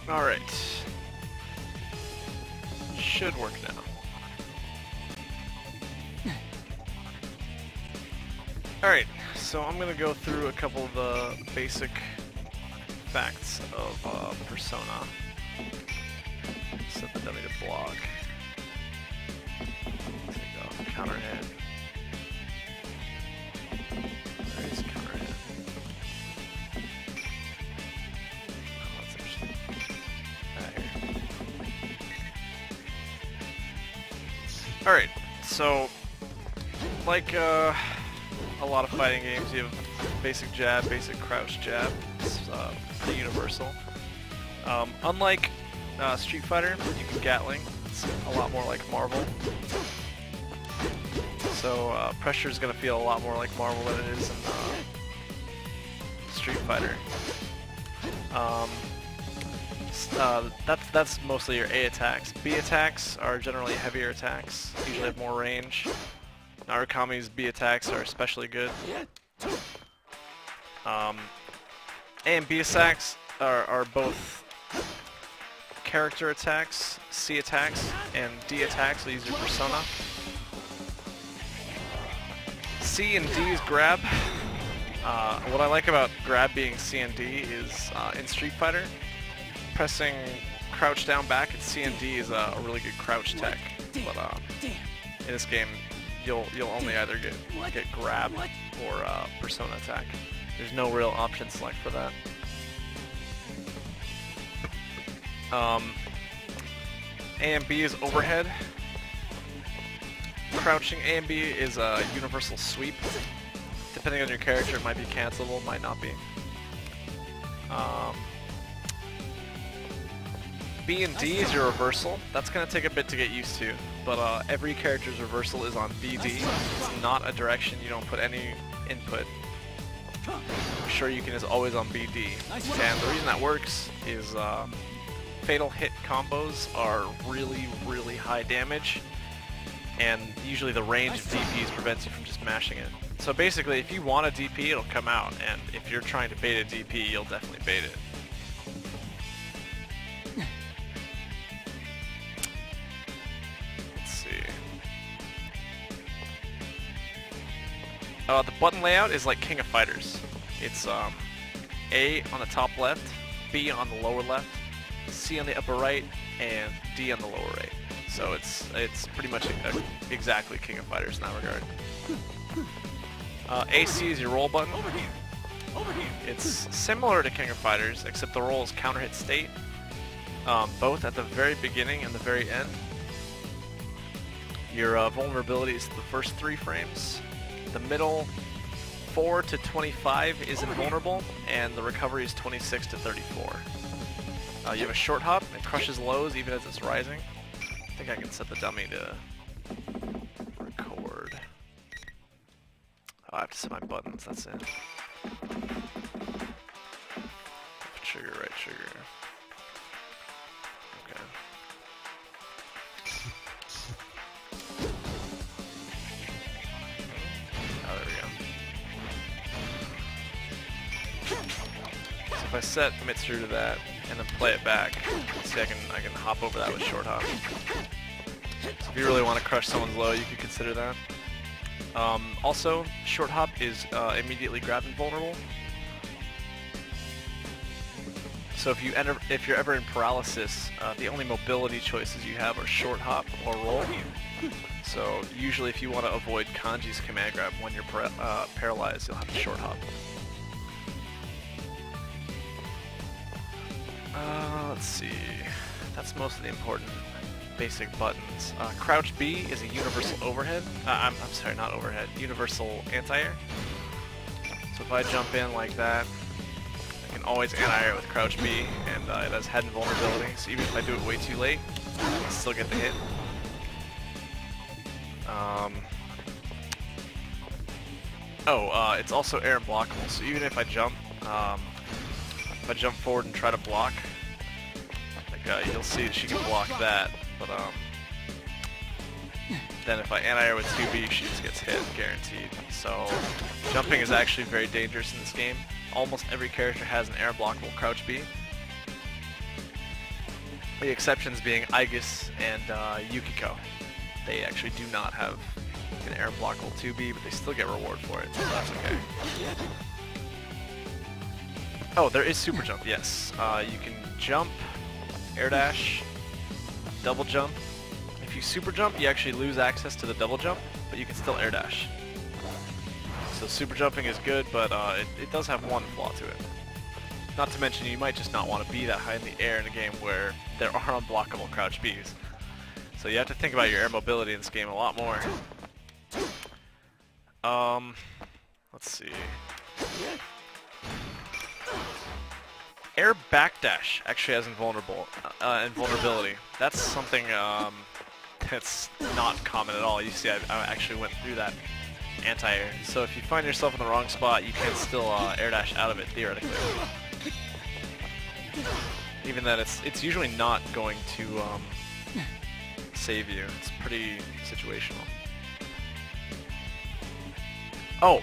Alright. Should work now. Alright, so I'm gonna go through a couple of the basic facts of Persona. Set the dummy to block. Take off counter hit. Raise counter hit. Oh, that's interesting. Here. Alright, so like a lot of fighting games, you have basic jab, basic crouch jab. It's pretty universal. Unlike Street Fighter, you can Gatling. It's a lot more like Marvel. So pressure is going to feel a lot more like Marvel than it is in Street Fighter. That's mostly your A attacks. B attacks are generally heavier attacks, usually have more range. Narukami's B attacks are especially good. A and B attacks are both character attacks, C attacks, and D attacks. These are Persona. C and D is grab. What I like about grab being C and D is in Street Fighter, pressing crouch down back at C and D is a really good crouch tech. But in this game, you'll only either get grab or Persona attack. There's no real option select for that. A and B is overhead. Crouching A and B is a universal sweep. Depending on your character, it might be cancelable, might not be. B and D is your reversal. That's going to take a bit to get used to, but every character's reversal is on BD. It's not a direction, you don't put any input. Shoryuken is always on BD. And the reason that works is fatal hit combos are really, really high damage, and usually the range of DPs prevents you from just mashing it. So basically, if you want a DP, it'll come out, and if you're trying to bait a DP, you'll definitely bait it. The button layout is like King of Fighters. It's A on the top left, B on the lower left, C on the upper right, and D on the lower right. So it's pretty much exactly King of Fighters in that regard. AC is your roll button. It's similar to King of Fighters, except the roll is counter hit state, both at the very beginning and the very end. Your vulnerability is the first 3 frames. The middle 4 to 25 is invulnerable, and the recovery is 26 to 34. You have a short hop, it crushes lows even as it's rising. I think I can set the dummy to record. Oh, I have to set my buttons, that's it. Left trigger, right trigger. Okay. If I set Mitsuru to that and then play it back, see I can hop over that with short hop. So if you really want to crush someone's low, you could consider that. Also, short hop is immediately grab invulnerable. So if you're ever in paralysis, the only mobility choices you have are short hop or roll. So usually, if you want to avoid Kanji's command grab when you're paralyzed, you'll have to short hop. Let's see. That's most of the important basic buttons. Crouch B is a universal overhead. I'm sorry, not overhead. Universal anti-air. So if I jump in like that, I can always anti-air with Crouch B, and it has head invulnerability. So even if I do it way too late, I can still get the hit. It's also air unblockable. So even if I jump forward and try to block, like you'll see that she can block that, but then if I anti-air with 2B, she just gets hit, guaranteed. So jumping is actually very dangerous in this game. Almost every character has an air blockable Crouch B. The exceptions being Aegis and Yukiko. They actually do not have an air blockable 2B, but they still get reward for it, so that's okay. Oh, there is super jump, yes. You can jump, air dash, double jump. If you super jump, you actually lose access to the double jump, but you can still air dash. So super jumping is good, but it does have one flaw to it. Not to mention, you might just not want to be that high in the air in a game where there are unblockable crouch Bs. So you have to think about your air mobility in this game a lot more. Let's see. Air backdash actually has invulnerability. That's something that's not common at all. You see, I actually went through that anti-air. So if you find yourself in the wrong spot, you can still air dash out of it theoretically. Even then, it's usually not going to save you. It's pretty situational. Oh,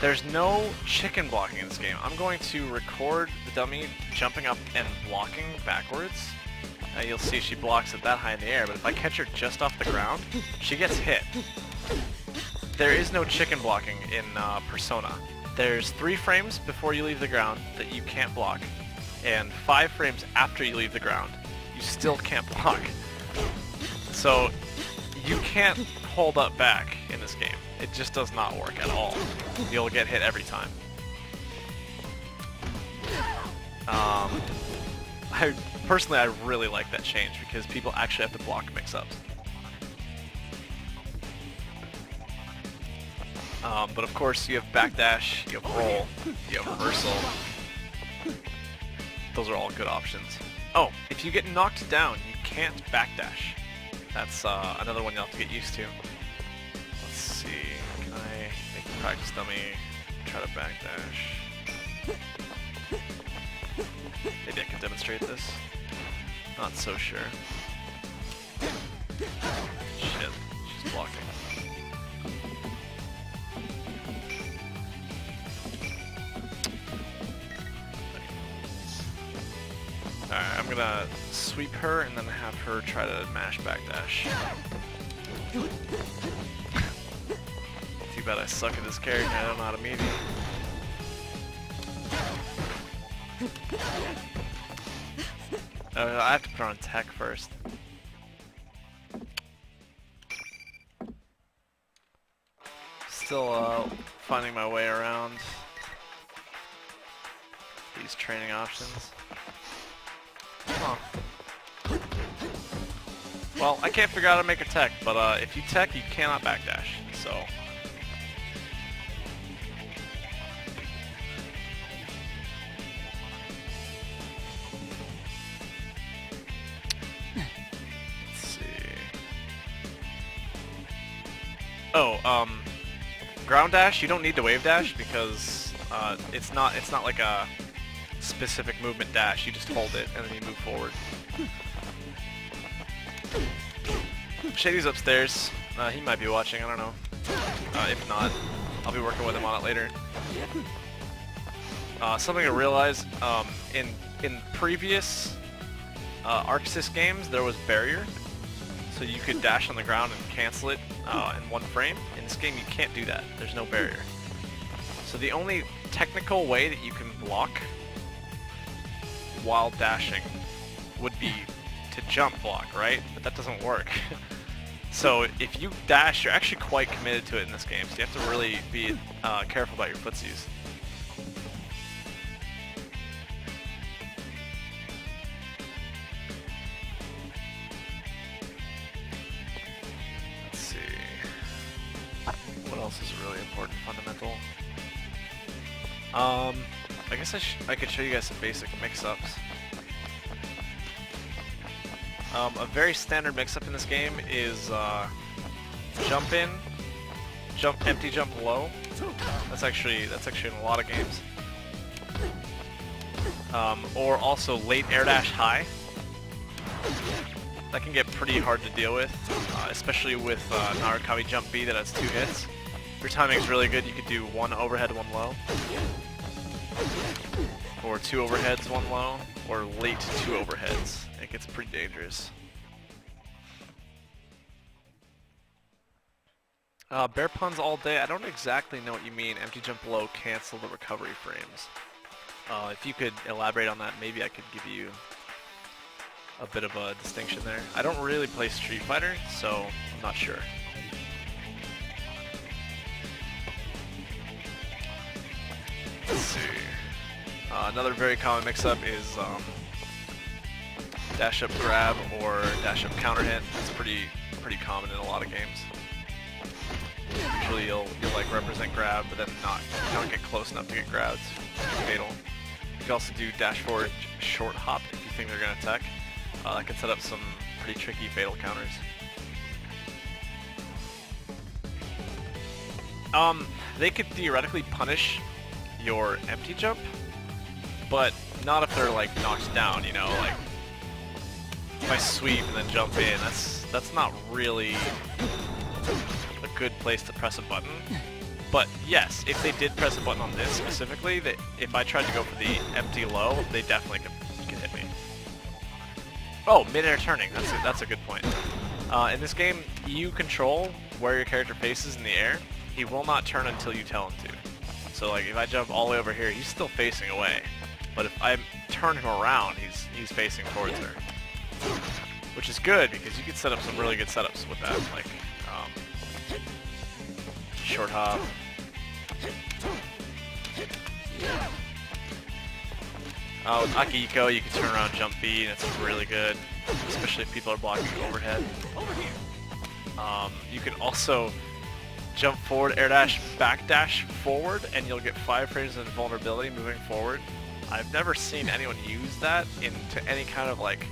there's no chicken blocking in this game. I'm going to record the dummy jumping up and blocking backwards. You'll see she blocks it that high in the air, but if I catch her just off the ground, she gets hit. There is no chicken blocking in Persona. There's 3 frames before you leave the ground that you can't block, and 5 frames after you leave the ground, you still can't block. So you can't hold up back in this game. It just does not work at all. You'll get hit every time. Personally, I really like that change because people actually have to block mix-ups. But of course, you have backdash, you have roll, you have reversal. Those are all good options. Oh, if you get knocked down, you can't backdash. That's another one you'll have to get used to. Let's see, can I make the practice dummy try to backdash? Maybe I can demonstrate this. Not so sure. Shit, she's blocking. Alright, I'm gonna sweep her and then have her try to mash backdash. Too bad I suck at this character, I don't know how to meet him. I have to put her on tech first. Still finding my way around these training options. Huh. Well, I can't figure out how to make a tech, but if you tech, you cannot backdash, so... Oh, ground dash, you don't need to wave dash because it's not like a specific movement dash. You just hold it and then you move forward. Shady's upstairs. He might be watching, I don't know. If not, I'll be working with him on it later. Something I realized, in previous Arxis games, there was barrier. So you could dash on the ground and cancel it in one frame. In this game, you can't do that. There's no barrier. So the only technical way that you can block while dashing would be to jump block, right? But that doesn't work. So if you dash, you're actually quite committed to it in this game. So you have to really be careful about your footsies. What else is a really important fundamental? I guess I could show you guys some basic mix-ups. A very standard mix-up in this game is jump in, jump empty, jump low. That's actually in a lot of games. Or also late air dash high. That can get pretty hard to deal with, especially with Narukami Jump B that has 2 hits. If your timing is really good, you could do 1 overhead, 1 low. or 2 overheads, 1 low, or late 2 overheads. It gets pretty dangerous. Bear puns all day. I don't exactly know what you mean. Empty jump low, cancel the recovery frames. If you could elaborate on that, maybe I could give you a bit of a distinction there. I don't really play Street Fighter, so I'm not sure. Let's see. Another very common mix-up is dash up grab or dash up counter hit. It's pretty common in a lot of games. Usually you'll like represent grab, but then not get close enough to get grabbed. Fatal. You can also do dash forward short hop if you think they're gonna attack. That can set up some pretty tricky fatal counters. They could theoretically punish your empty jump, but not if they're like knocked down, you know, like if I sweep and then jump in, that's not really a good place to press a button. But yes, if they did press a button on this specifically, if I tried to go for the empty low, they definitely could hit me. Oh, mid-air turning, that's a good point. In this game, you control where your character faces in the air. He will not turn until you tell him to. So like if I jump all the way over here, he's still facing away. But if I turn him around, he's facing towards her. Which is good because you can set up some really good setups with that, like short hop. With Akihiko, you can turn around jump B, and it's really good, especially if people are blocking overhead. You can also jump forward, air dash, back dash forward, and you'll get 5 frames of invulnerability moving forward. I've never seen anyone use that into any kind of like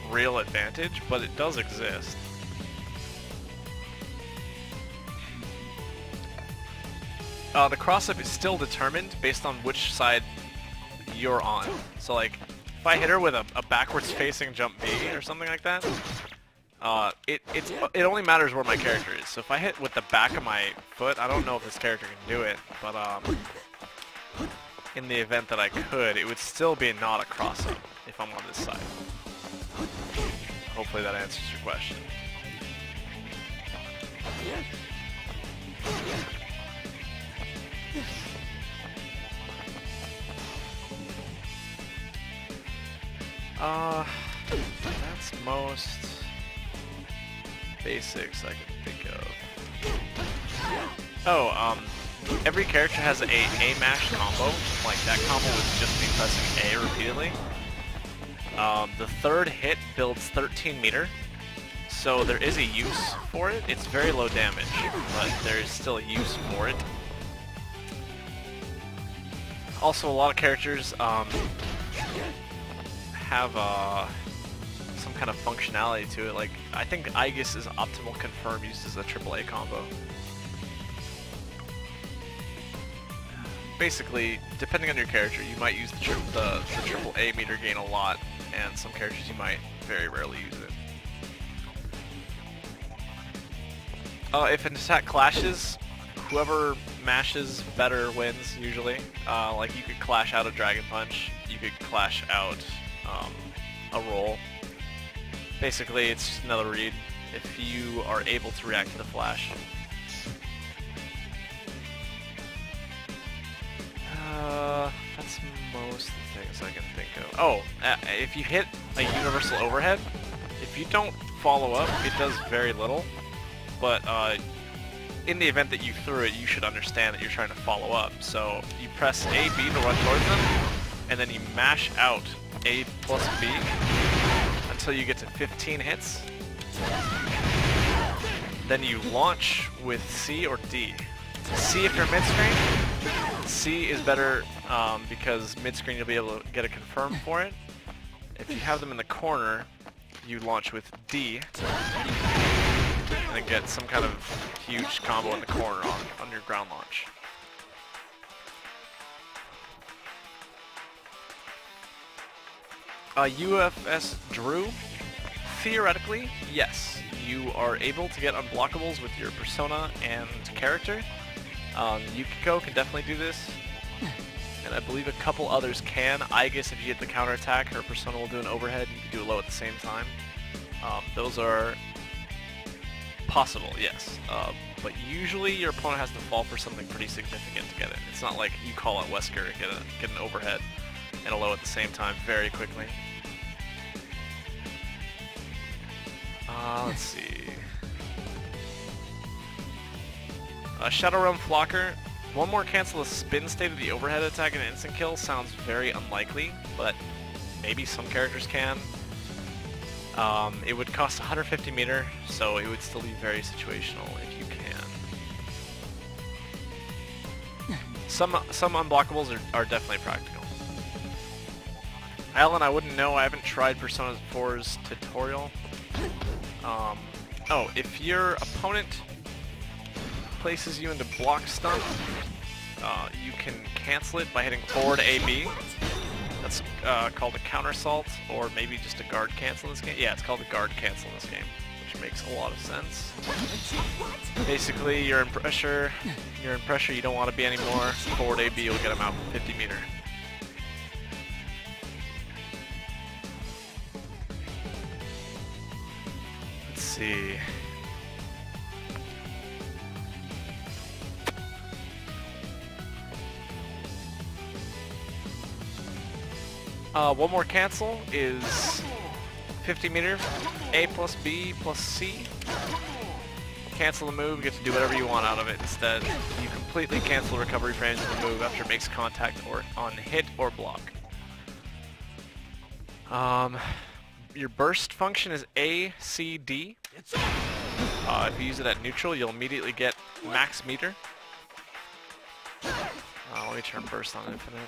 real advantage, but it does exist. The cross-up is still determined based on which side you're on. So like, if I hit her with a backwards facing jump B or something like that, it only matters where my character is. So if I hit with the back of my foot, I don't know if this character can do it, but in the event that I could, it would still be not a cross-up if I'm on this side. Hopefully that answers your question. That's most basics I can think of. Oh, every character has a mash combo. Like that combo would just be pressing A repeatedly. The third hit builds 13 meter, so there is a use for it. It's very low damage, but there is still a use for it. Also, a lot of characters have some kind of functionality to it. Like, I think Aegis is optimal confirm used as a AAA combo. Basically, depending on your character, you might use the AAA meter gain a lot, and some characters you might very rarely use it. If an attack clashes, whoever mashes better wins, usually. Like, you could clash out a Dragon Punch, you could clash out a roll. Basically, it's just another read if you are able to react to the flash. That's most of the things I can think of. Oh, if you hit a universal overhead, if you don't follow up, it does very little. But in the event that you threw it, you should understand that you're trying to follow up. So you press A, B to run towards them, and then you mash out A plus B until you get to 15 hits. Then you launch with C or D. C if you're mid-screen. C is better because mid-screen you'll be able to get a confirm for it. If you have them in the corner, you launch with D and then get some kind of huge combo in the corner on your ground launch. UFS Drew, theoretically, yes. You are able to get unblockables with your persona and character. Akihiko can definitely do this. and I believe a couple others can. I guess if you hit the counterattack, her persona will do an overhead, and you can do a low at the same time. Those are possible, yes. But usually your opponent has to fall for something pretty significant to get it. It's not like you call out Wesker and get an overhead and a low at the same time very quickly. Let's see. Shadow Realm Flocker. One more cancel the spin state of the overhead attack and instant kill sounds very unlikely, but maybe some characters can. It would cost 150 meter, so it would still be very situational if you can. Some unblockables are definitely practical. Alan, I wouldn't know. I haven't tried Persona 4's tutorial. Oh, if your opponent places you into block stun, you can cancel it by hitting forward AB. That's called a counterassault, or maybe just a guard cancel in this game. Yeah, it's called a guard cancel in this game, which makes a lot of sense. Basically, you're in pressure, you don't want to be anymore. Forward AB will get him out 50 meter. Let's see. One more cancel is 50 meter, A plus B plus C. Cancel the move, you get to do whatever you want out of it instead. You completely cancel recovery frames of the move after it makes contact or on hit or block. Your burst function is A, C, D. If you use it at neutral, you'll immediately get max meter. Let me turn burst on infinite.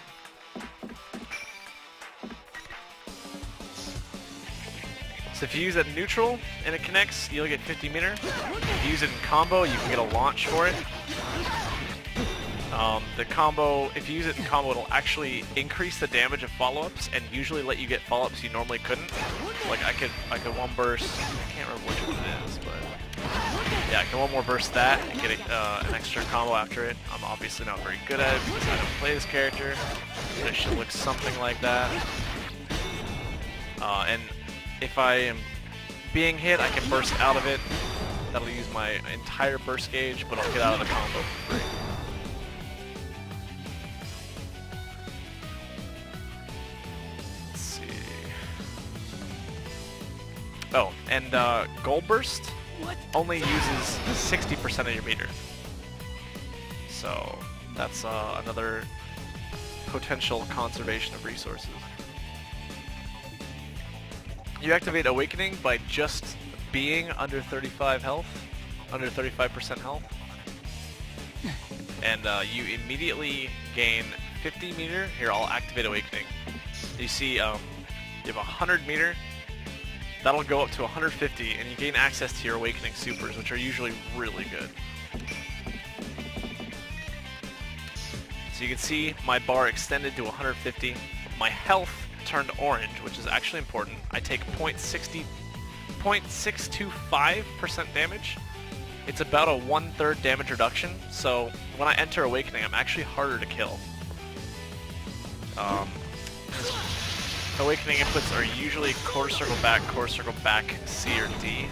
So if you use it neutral and it connects, you'll get 50 meter. If you use it in combo, you can get a launch for it. The combo, if you use it in combo, it'll actually increase the damage of follow-ups and usually let you get follow-ups you normally couldn't. Like I could one burst, I can't remember which one it is, but yeah, I can one more burst that and get an extra combo after it. I'm obviously not very good at it because I don't play this character, but it should look something like that. And if I am being hit, I can burst out of it. That'll use my entire burst gauge, but I'll get out of the combo for free. Let's see. Oh, and Gold Burst only uses 60% of your meter. So that's another potential conservation of resources. You activate Awakening by just being under 35 health, under 35% health, and you immediately gain 50 meter. Here, I'll activate Awakening. You see, you have 100 meter. That'll go up to 150, and you gain access to your Awakening supers, which are usually really good. So you can see my bar extended to 150. My health turned orange, which is actually important. I take 0.625% damage. It's about a 1/3 damage reduction, so when I enter Awakening, I'm actually harder to kill. Awakening inputs are usually quarter circle back, C or D.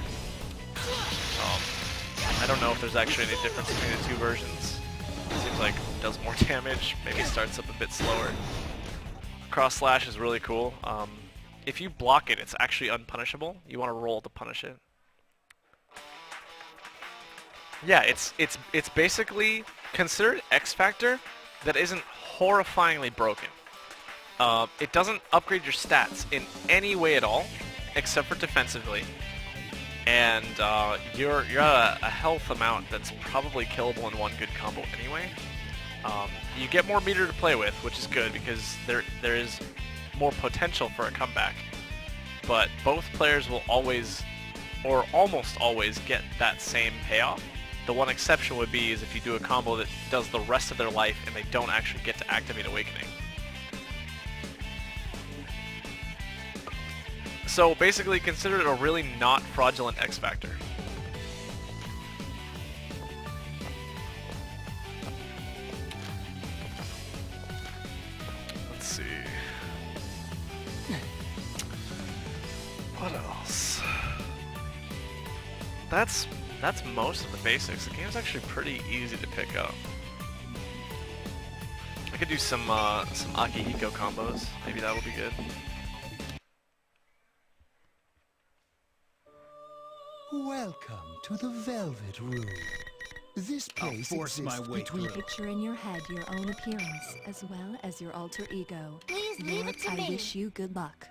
I don't know if there's actually any difference between the two versions. It seems like it does more damage, maybe starts up a bit slower. Cross slash is really cool. If you block it, it's actually unpunishable. You want to roll to punish it. Yeah, it's basically considered X Factor that isn't horrifyingly broken. It doesn't upgrade your stats in any way at all, except for defensively. And you're at a health amount that's probably killable in one good combo anyway. You get more meter to play with, which is good because there is more potential for a comeback. But both players will always, or almost always, get that same payoff. The one exception would be is if you do a combo that does the rest of their life and they don't actually get to activate Awakening. So basically consider it a really not fraudulent X Factor. that's most of the basics. The game's actually pretty easy to pick up. I could do some Akihiko combos. Maybe that will be good. Welcome to the Velvet Room. This place exists between... Picture in your head your own appearance, as well as your alter ego. Please leave it to me. I wish you good luck.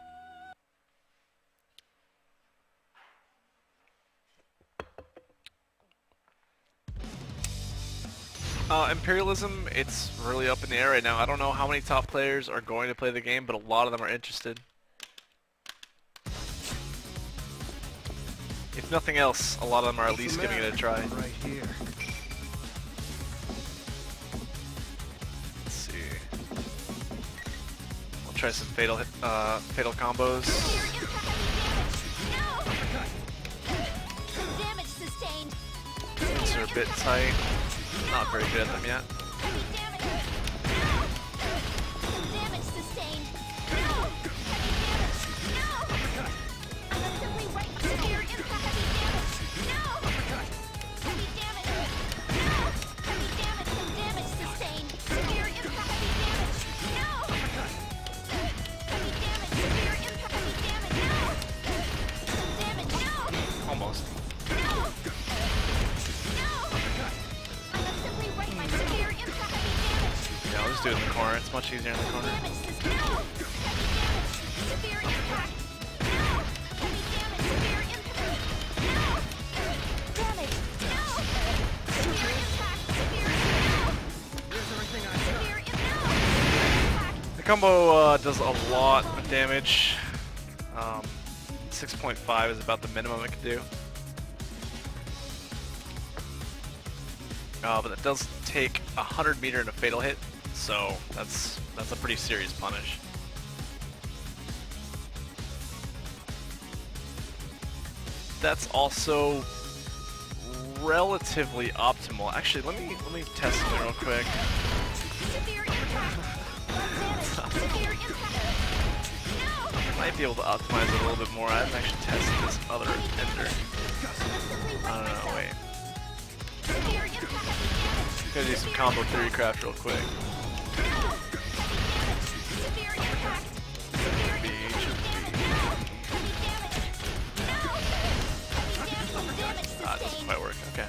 Imperialism, it's really up in the air right now. I don't know how many top players are going to play the game, but a lot of them are interested. If nothing else, a lot of them are at least giving it a try. Right here. Let's see. We'll try some fatal combos. Damage sustained. These are a bit tight. Not very good at them yet. Damage sustained. Severe impact. Heavy damage. Damage sustained. Severe impact. Severe impact. Damage. Almost. Yeah, I'll just do it in the corner. It's much easier in the corner. The combo does a lot of damage. 6.5 is about the minimum it can do. But it does take 100 meter and a fatal hit, so that's a pretty serious punish. That's also relatively optimal. Actually, let me test it real quick. Might be able to optimize it a little bit more. I haven't actually tested this other ender. I don't know. Wait. Gonna do some combo theory craft real quick. It doesn't quite work. Okay.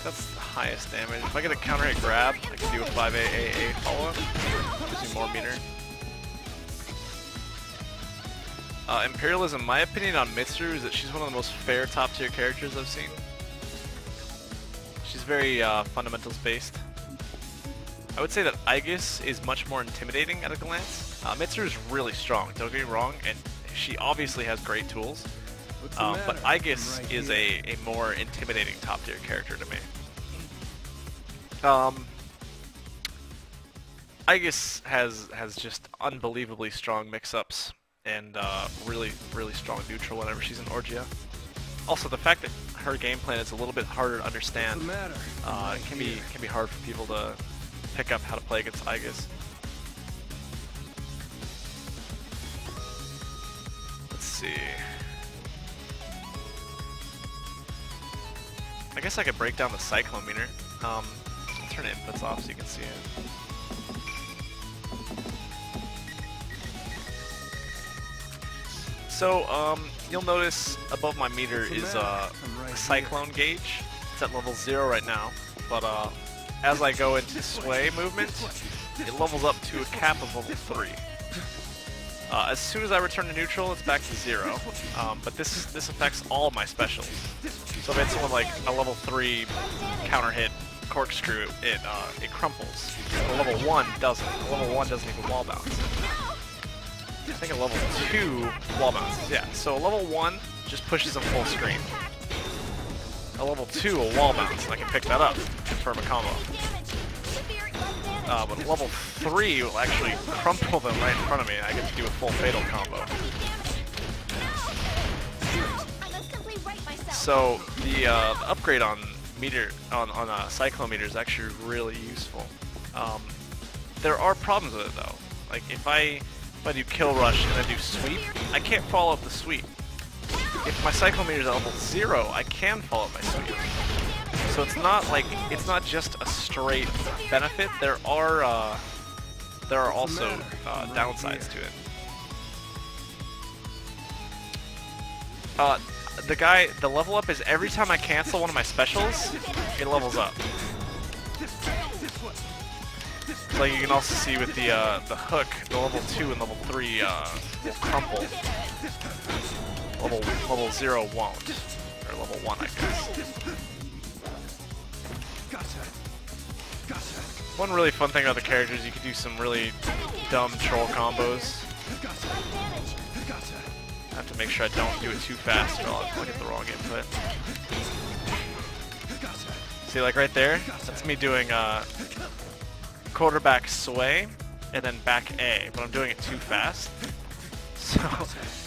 That's the highest damage. If I get a counter hit grab, I can do a 5A follow-up. Gives me more meter. Imperialism, my opinion on Mitsuru is that she's one of the most fair top tier characters I've seen. She's very fundamentals based. I would say that Aegis is much more intimidating at a glance. Mitsuru is really strong, don't get me wrong, and she obviously has great tools. But Aegis is a more intimidating top tier character to me. Aegis has just unbelievably strong mix-ups and really strong neutral whenever she's in Orgia. Also, the fact that her game plan is a little bit harder to understand can be hard for people to pick up how to play against Aegis. Let's see. I guess I could break down the Cyclone meter. I'll turn inputs off so you can see it. So, you'll notice above my meter is a Cyclone gauge. It's at level 0 right now, but as I go into sway movement, it levels up to a cap of level 3. As soon as I return to neutral, it's back to 0, but this affects all of my specials. So if it's someone like a level 3 counter hit corkscrew, it crumples. A level 1 doesn't. A level 1 doesn't even wall bounce. I think a level 2 wall bounces, yeah. So a level 1 just pushes them full screen. A level 2 a wall bounce, and I can pick that up, confirm a combo. But level 3 will actually crumple them right in front of me, and I get to do a full fatal combo. So the upgrade on Cyclone meter is actually really useful. There are problems with it though. Like if I if I do kill rush and then do sweep, I can't follow up the sweep. If my Cyclone meter is at level 0, I can follow up my sweep. So it's not like, it's not just a straight benefit. There are also downsides to it. The level up is every time I cancel one of my specials, it levels up. Like you can also see with the hook, the level 2 and level 3 will crumple. Level 0 won't, or level 1 I guess. One really fun thing about the characters, you can do some really dumb troll combos. I have to make sure I don't do it too fast or I'll get the wrong input. See, like right there, that's me doing quarterback sway and then back A, but I'm doing it too fast. So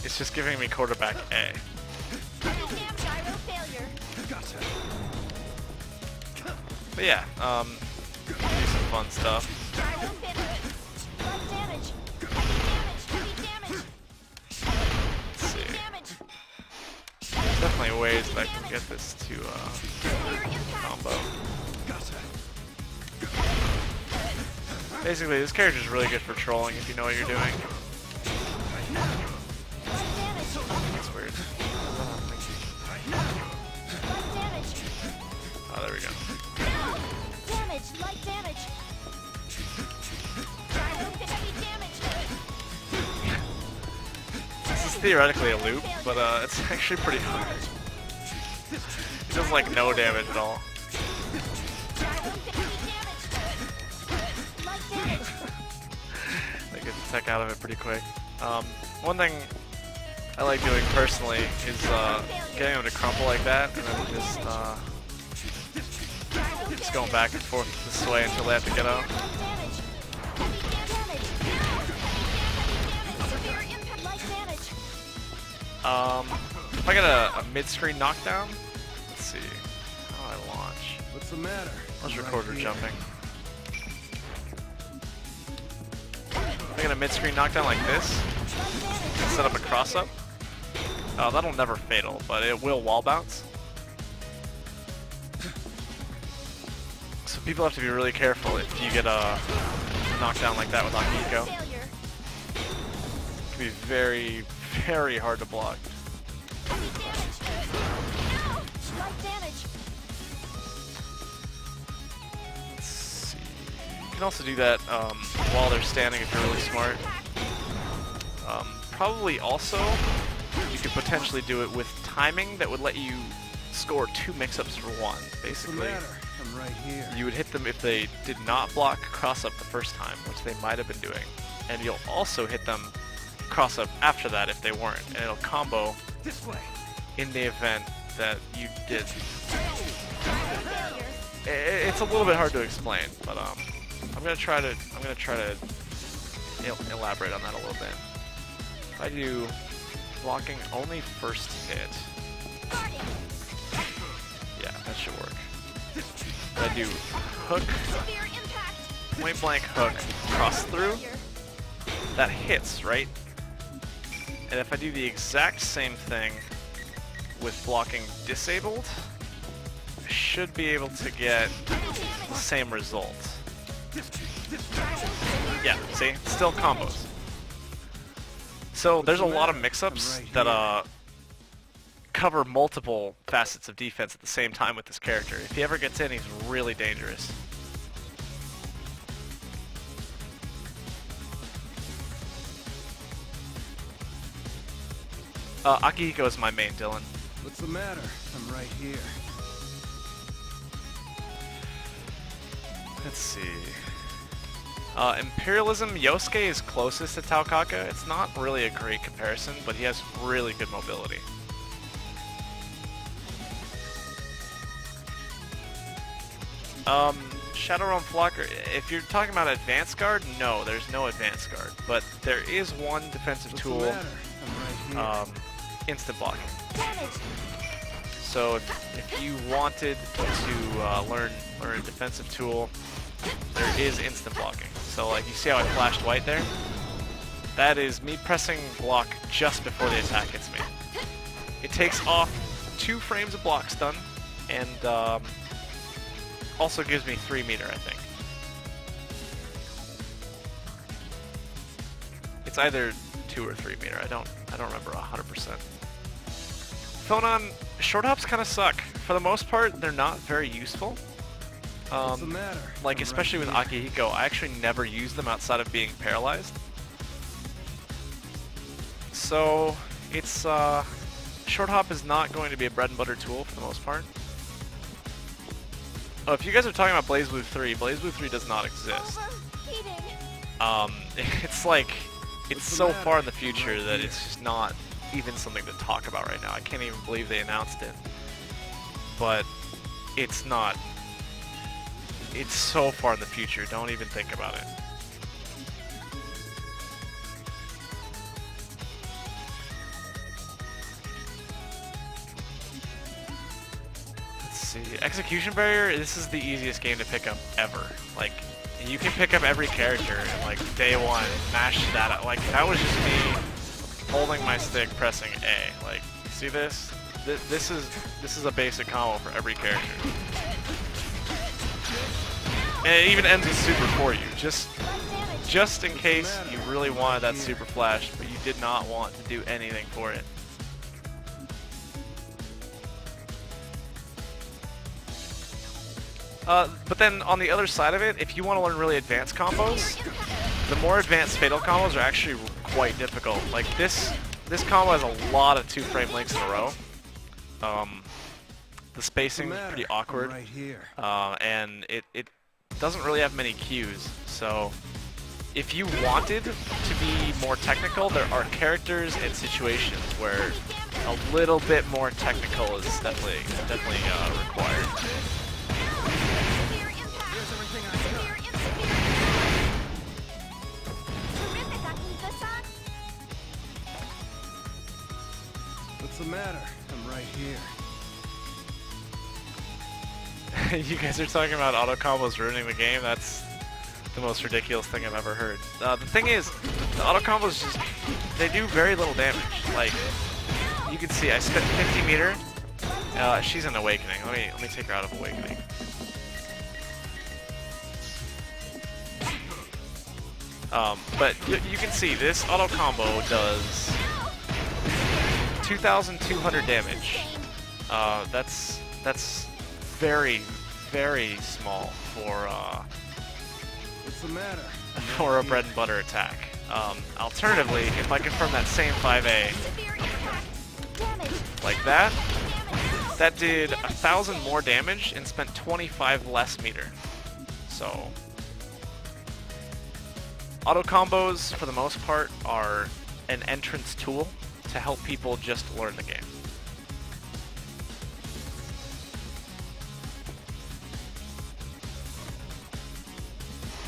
it's just giving me quarterback A. But yeah, do some fun stuff. Let's see. There's definitely ways that I can get this to combo. Basically, this character is really good for trolling if you know what you're doing. That's weird. Oh, there we go. Damage, light damage. This is theoretically a loop, but it's actually pretty hard. It does like no damage at all. I get the tech out of it pretty quick. One thing I like doing personally is getting them to crumple like that, and then just going back and forth this way until they have to get out. If I get a mid-screen knockdown, let's see how I launch. What's the matter? Let's recorder jumping. If I get a mid-screen knockdown like this, set up a cross-up. That'll never fatal, but it will wall bounce. So people have to be really careful if you get a knockdown like that with Akihiko. It can be very, very hard to block. Let's see. You can also do that while they're standing if you're really smart. Probably also, you could potentially do it with timing that would let you score 2 mix-ups for 1, basically. I'm right here. You would hit them if they did not block cross-up the first time, which they might have been doing. And you'll also hit them cross-up after that if they weren't, and it'll combo This way. in the event that you did. It's a little bit hard to explain, but I'm gonna try to elaborate on that a little bit. If I do blocking only first hit, yeah, that should work. If I do hook, point blank hook, cross through, that hits, right? And if I do the exact same thing with blocking disabled, I should be able to get the same result. Yeah, see? Still combos. So there's a lot of mix-ups that cover multiple facets of defense at the same time with this character. If he ever gets in, he's really dangerous. Akihiko is my main Dylan. What's the matter? I'm right here. Let's see. Imperialism, Yosuke is closest to Taukaka. It's not really a great comparison, but he has really good mobility. Shadowrun Flocker, if you're talking about advanced guard, no, there's no advanced guard, but there is one defensive tool, instant blocking. So if you wanted to learn a defensive tool, there is instant blocking. So like you see how I flashed white there? That is me pressing block just before the attack hits me. It takes off 2 frames of block stun, and also gives me 3 meter, I think. It's either 2 or 3 meter. I don't remember 100%. Phonon short hops kind of suck. For the most part, they're not very useful. What's the matter? Like especially with Akihiko, I actually never use them outside of being paralyzed. So it's short hop is not going to be a bread and butter tool for the most part. Oh, if you guys are talking about BlazBlue 3, BlazBlue 3 does not exist. It's like, it's so far in the future that it's just not even something to talk about right now. I can't even believe they announced it. But it's not. It's so far in the future, don't even think about it. Let's see. Execution Barrier, this is the easiest game to pick up ever. Like, you can pick up every character in like day one, mash that out. Like, that was just me holding my stick, pressing A. Like, see this? This is a basic combo for every character. And it even ends with super for you, just in case you really wanted that super flash, but you did not want to do anything for it. But then on the other side of it, if you want to learn really advanced combos, the more advanced fatal combos are actually quite difficult. Like this combo has a lot of 2-frame links in a row. The spacing is pretty awkward, and it doesn't really have many cues. So if you wanted to be more technical, there are characters and situations where a little bit more technical is definitely required. What's the matter? I'm right here. You guys are talking about auto combos ruining the game. That's the most ridiculous thing I've ever heard. The thing is, the auto combos just, they do very little damage. Like, you can see I spent 50 meter. She's an Awakening. Let me take her out of Awakening. But you can see this auto combo does 2,200 damage. That's very, very small for What's the matter? for a bread and butter attack. Alternatively, if I confirm that same 5A like that, that did 1,000 more damage and spent 25 less meter. So auto combos, for the most part, are an entrance tool to help people just learn the game.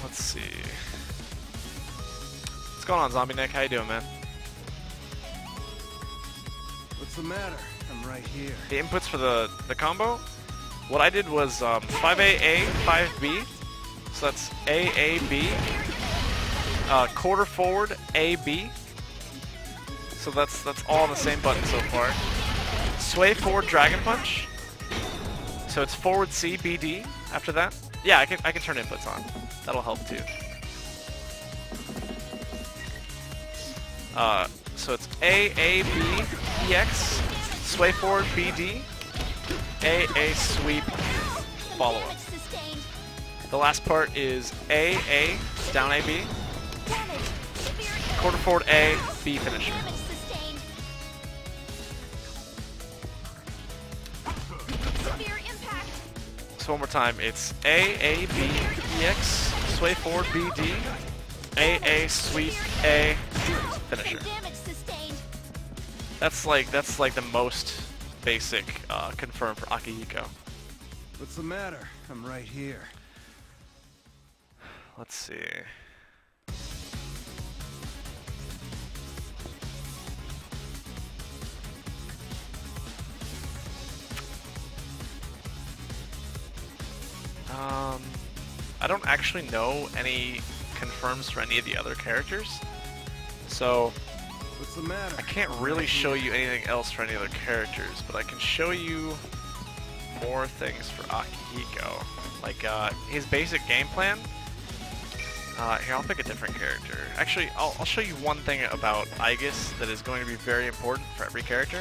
Let's see. What's going on, Zombie Nick? How you doing, man? What's the matter? I'm right here. The inputs for the combo, what I did was 5A, A, 5B. So that's A, A, B. Quarter forward, A, B. So that's all on the same button so far. Sway forward, Dragon Punch. So it's forward C, B, D after that. Yeah, I can turn inputs on. That'll help too. So it's A, A, B, EX, sway forward, B, D, A, sweep, follow up. The last part is A, down A, B, quarter forward A, B finisher. So one more time, it's A, B, EX, sway forward, B, D, A, sweep, A, finisher. That's like the most basic confirm for Akihiko. What's the matter? I'm right here. Let's see. I don't actually know any confirms for any of the other characters, So What's the matter? I can't really show you anything else for any other characters, but I can show you more things for Akihiko. Like his basic game plan. Here, I'll pick a different character. Actually, I'll show you one thing about Aegis that is going to be very important for every character.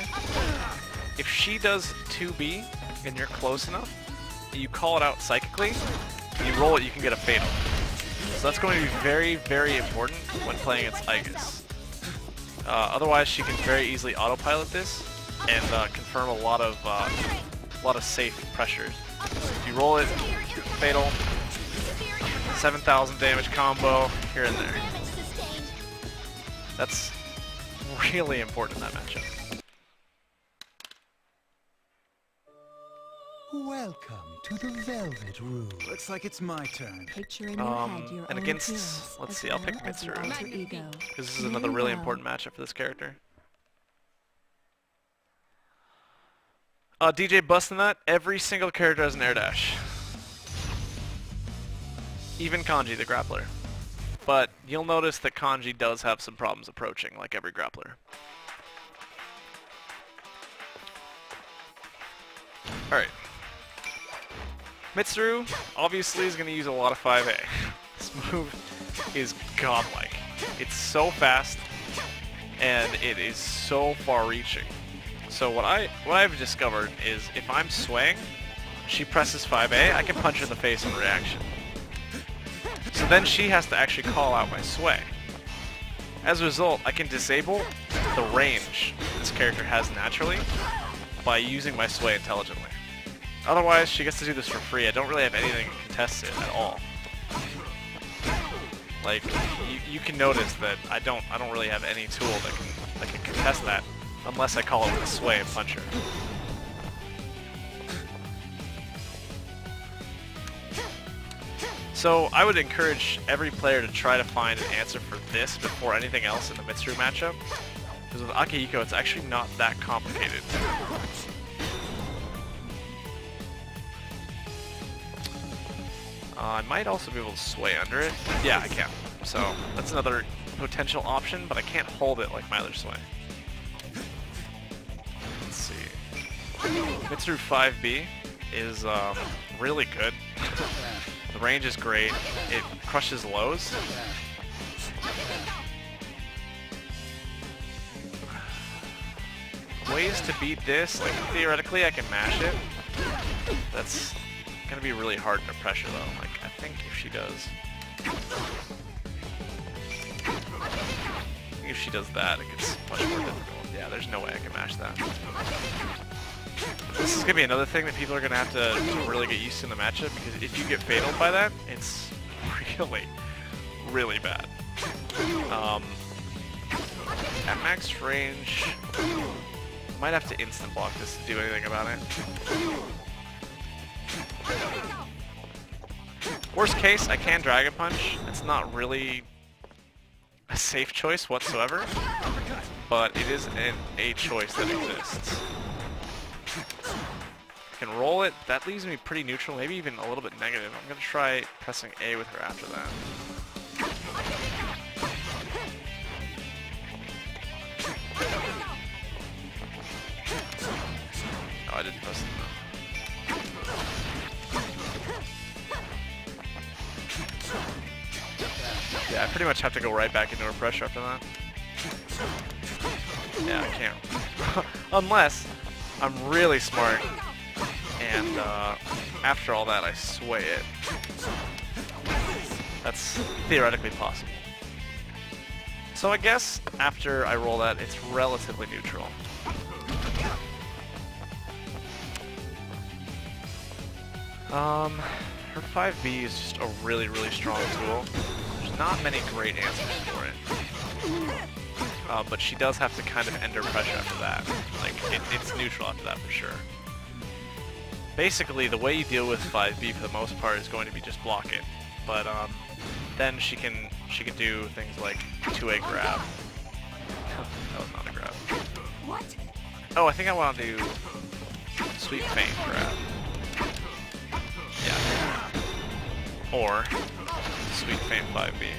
If she does 2B and you're close enough, you call it out psychically, you roll it, you can get a fatal. So that's going to be very, very important when playing against Aegis. Otherwise, she can very easily autopilot this and confirm a lot of safe pressures. If you roll it, fatal, 7,000 damage combo here and there. That's really important in that matchup. Welcome to the Velvet Room. Looks like it's my turn. Picture in your head your and own against, appearance let's as see, I'll well pick as your Mitsuru. alter ego. Because this is another really important matchup for this character. DJ busting that, every single character has an air dash. Even Kanji, the grappler. But you'll notice that Kanji does have some problems approaching, like every grappler. Alright. Mitsuru, obviously, is going to use a lot of 5A. This move is godlike. It's so fast, and it is so far-reaching. So what I've discovered is if I'm swaying, she presses 5A, I can punch her in the face in reaction. So then she has to actually call out my sway. As a result, I can disable the range this character has naturally by using my sway intelligently. Otherwise, she gets to do this for free. I don't really have anything to contest it at all. Like, you can notice that I don't really have any tool that can contest that unless I call it with a sway and punch her. So I would encourage every player to try to find an answer for this before anything else in the Mitsuru matchup. Because with Akihiko, it's actually not that complicated. I might also be able to sway under it. Yeah, I can. So that's another potential option, but I can't hold it like my other sway. Let's see. Mitsuru 5B is really good. The range is great. It crushes lows. Ways to beat this, like theoretically I can mash it. That's gonna be really hard under pressure though. Like I think if she does that, it gets much more difficult. Yeah, there's no way I can mash that. This is gonna be another thing that people are gonna have to really get used to in the matchup, because if you get fataled by that, it's really, really bad. At max range, might have to instant block this to do anything about it. Worst case, I can Dragon Punch. It's not really a safe choice whatsoever, but it is a choice that exists. I can roll it. That leaves me pretty neutral, maybe even a little bit negative. I'm going to try pressing A with her after that. Oh, I didn't press it enough. Yeah, I pretty much have to go right back into her pressure after that. Yeah, I can't. Unless I'm really smart and after all that I sway it. That's theoretically possible. So I guess after I roll that, it's relatively neutral. Her 5B is just a really, really strong tool. There's not many great answers for it. But she does have to kind of end her pressure after that. Like, it's neutral after that for sure. Basically, the way you deal with 5B for the most part is going to be just block it. But then she can do things like 2A grab. That was not a grab. What? Oh, I think I want to do Sweet Feint grab. Yeah. Or Sweet Feint 5B.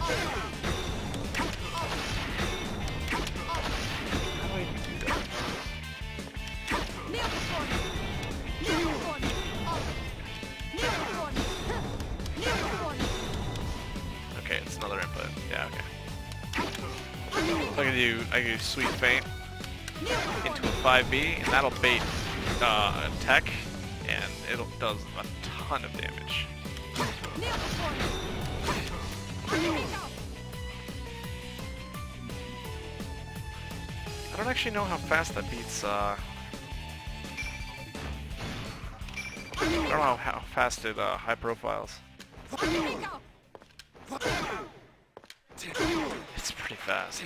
do I do that? Okay, it's another input. Yeah, okay. So I can do sweet feint into a 5B, and that'll bait tech, and it does a ton of damage. I don't actually know how fast that beats. I don't know how fast it high profiles. It's pretty fast.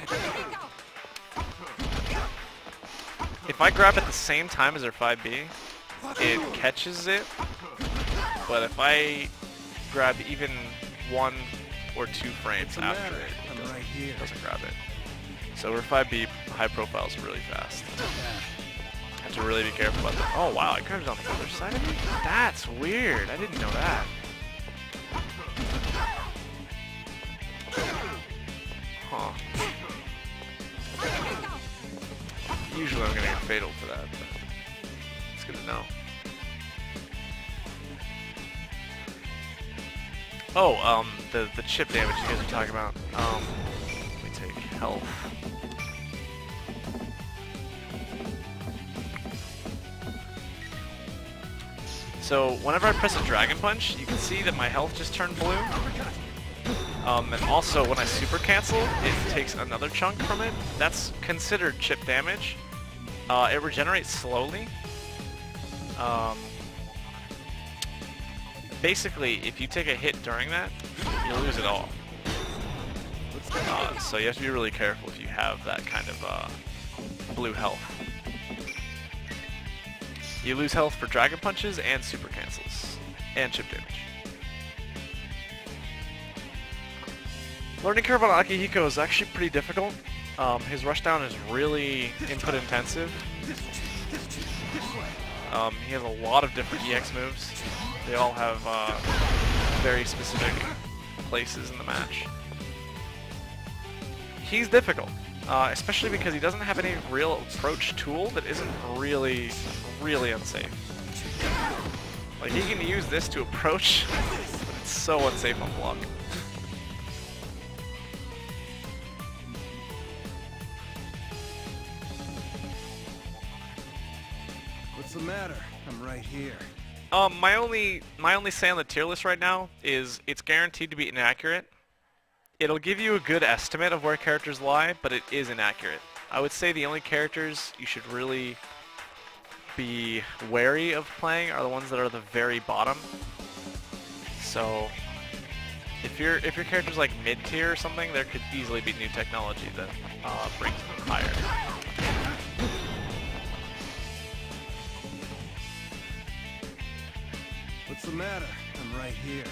If I grab at the same time as her 5B, it catches it. But if I grab even 1 or 2 frames after it, it doesn't grab it. So her 5B high profile is really fast. Have to really be careful about that. Oh wow, I grabbed it on the other side of me? That's weird. I didn't know that. Huh. Usually I'm gonna get fatal for that, but it's good to know. Oh, the chip damage you guys are talking about. Let me take health. So whenever I press a Dragon Punch, you can see that my health just turned blue. And also when I super cancel, it takes another chunk from it. That's considered chip damage. It regenerates slowly. Basically, if you take a hit during that, you lose it all. So you have to be really careful if you have that kind of blue health. You lose health for Dragon Punches and super cancels, and chip damage. Learning curve on Akihiko is actually pretty difficult. His rushdown is really input intensive. He has a lot of different EX moves. They all have very specific places in the match. He's difficult, especially because he doesn't have any real approach tool that isn't really unsafe. Like, he can use this to approach, but it's so unsafe on block. What's the matter? I'm right here. My only say on the tier list right now is it's guaranteed to be inaccurate. It'll give you a good estimate of where characters lie, but it is inaccurate. I would say the only characters you should really be wary of playing are the ones that are the very bottom. So if your character's like mid-tier or something, there could easily be new technology that brings them higher. What's the matter? I'm right here.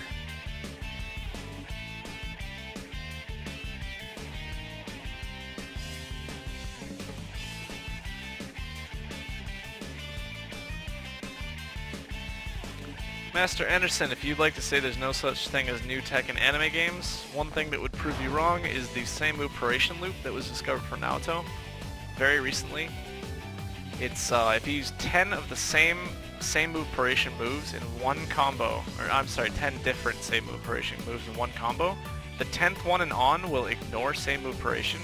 Master Anderson, if you'd like to say there's no such thing as new tech in anime games, one thing that would prove you wrong is the same move paration loop that was discovered for Naruto very recently. It's if you use 10 of the same move paration moves in one combo, or I'm sorry, 10 different same move paration moves in one combo, the 10th one and on will ignore same move paration,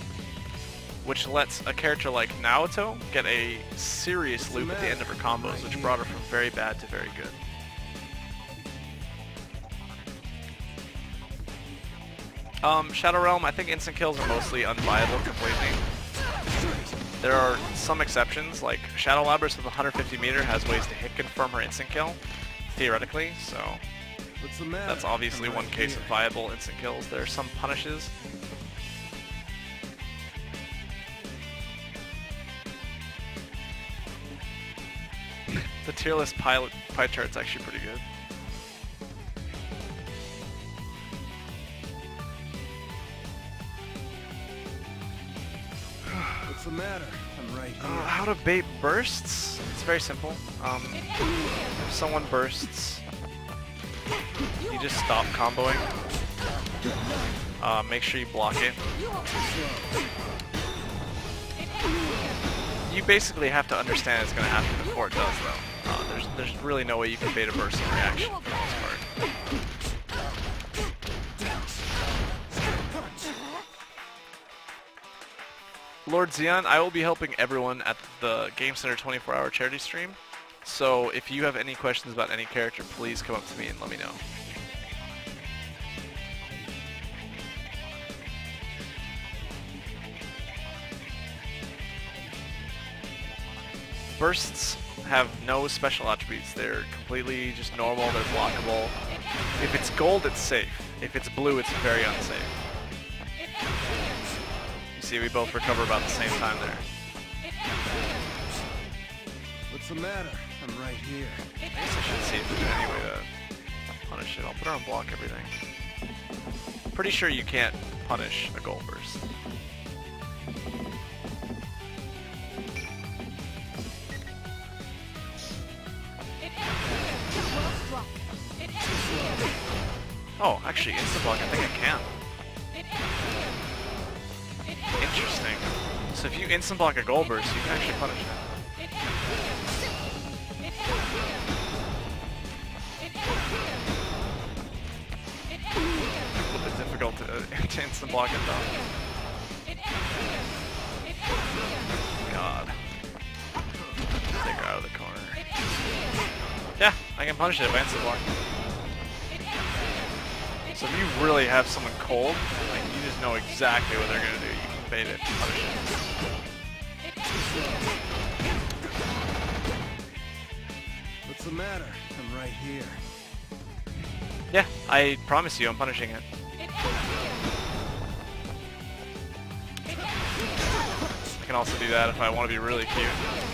which lets a character like Naruto get a serious loop at the end of her combos, which brought her from very bad to very good. Shadow Realm, I think instant kills are mostly unviable completely. There are some exceptions, like Shadow Labyrinth with 150 meter has ways to hit confirm her instant kill, theoretically, so that's obviously one case of viable instant kills. There are some punishes. The tier list pie chart's actually pretty good. What's the matter? I'm right here. How to bait bursts? It's very simple. If someone bursts, you just stop comboing. Make sure you block it. You basically have to understand it's going to happen before it does, though. There's really no way you can bait a burst in reaction for the most part. Lord Xeon, I will be helping everyone at the Game Center 24-hour charity stream. So if you have any questions about any character, please come up to me and let me know. Bursts have no special attributes. They're completely just normal, they're blockable. If it's gold, it's safe. If it's blue, it's very unsafe. You see, we both recover about the same time there. What's the matter? I'm right here. I guess I should see if there's any way to punish it. I'll put her on block everything. Pretty sure you can't punish a gold burst. Oh, actually, instant block, I think I can. Interesting. So if you instant block a gold burst, you can actually punish it. A little bit difficult to instant block it though. God. Take her out of the corner. Yeah, I can punish it by instant block. So if you really have someone cold, like you just know exactly what they're gonna do. You can bait it, punish it. What's the matter? I'm right here. Yeah, I promise you, I'm punishing it. I can also do that if I want to be really cute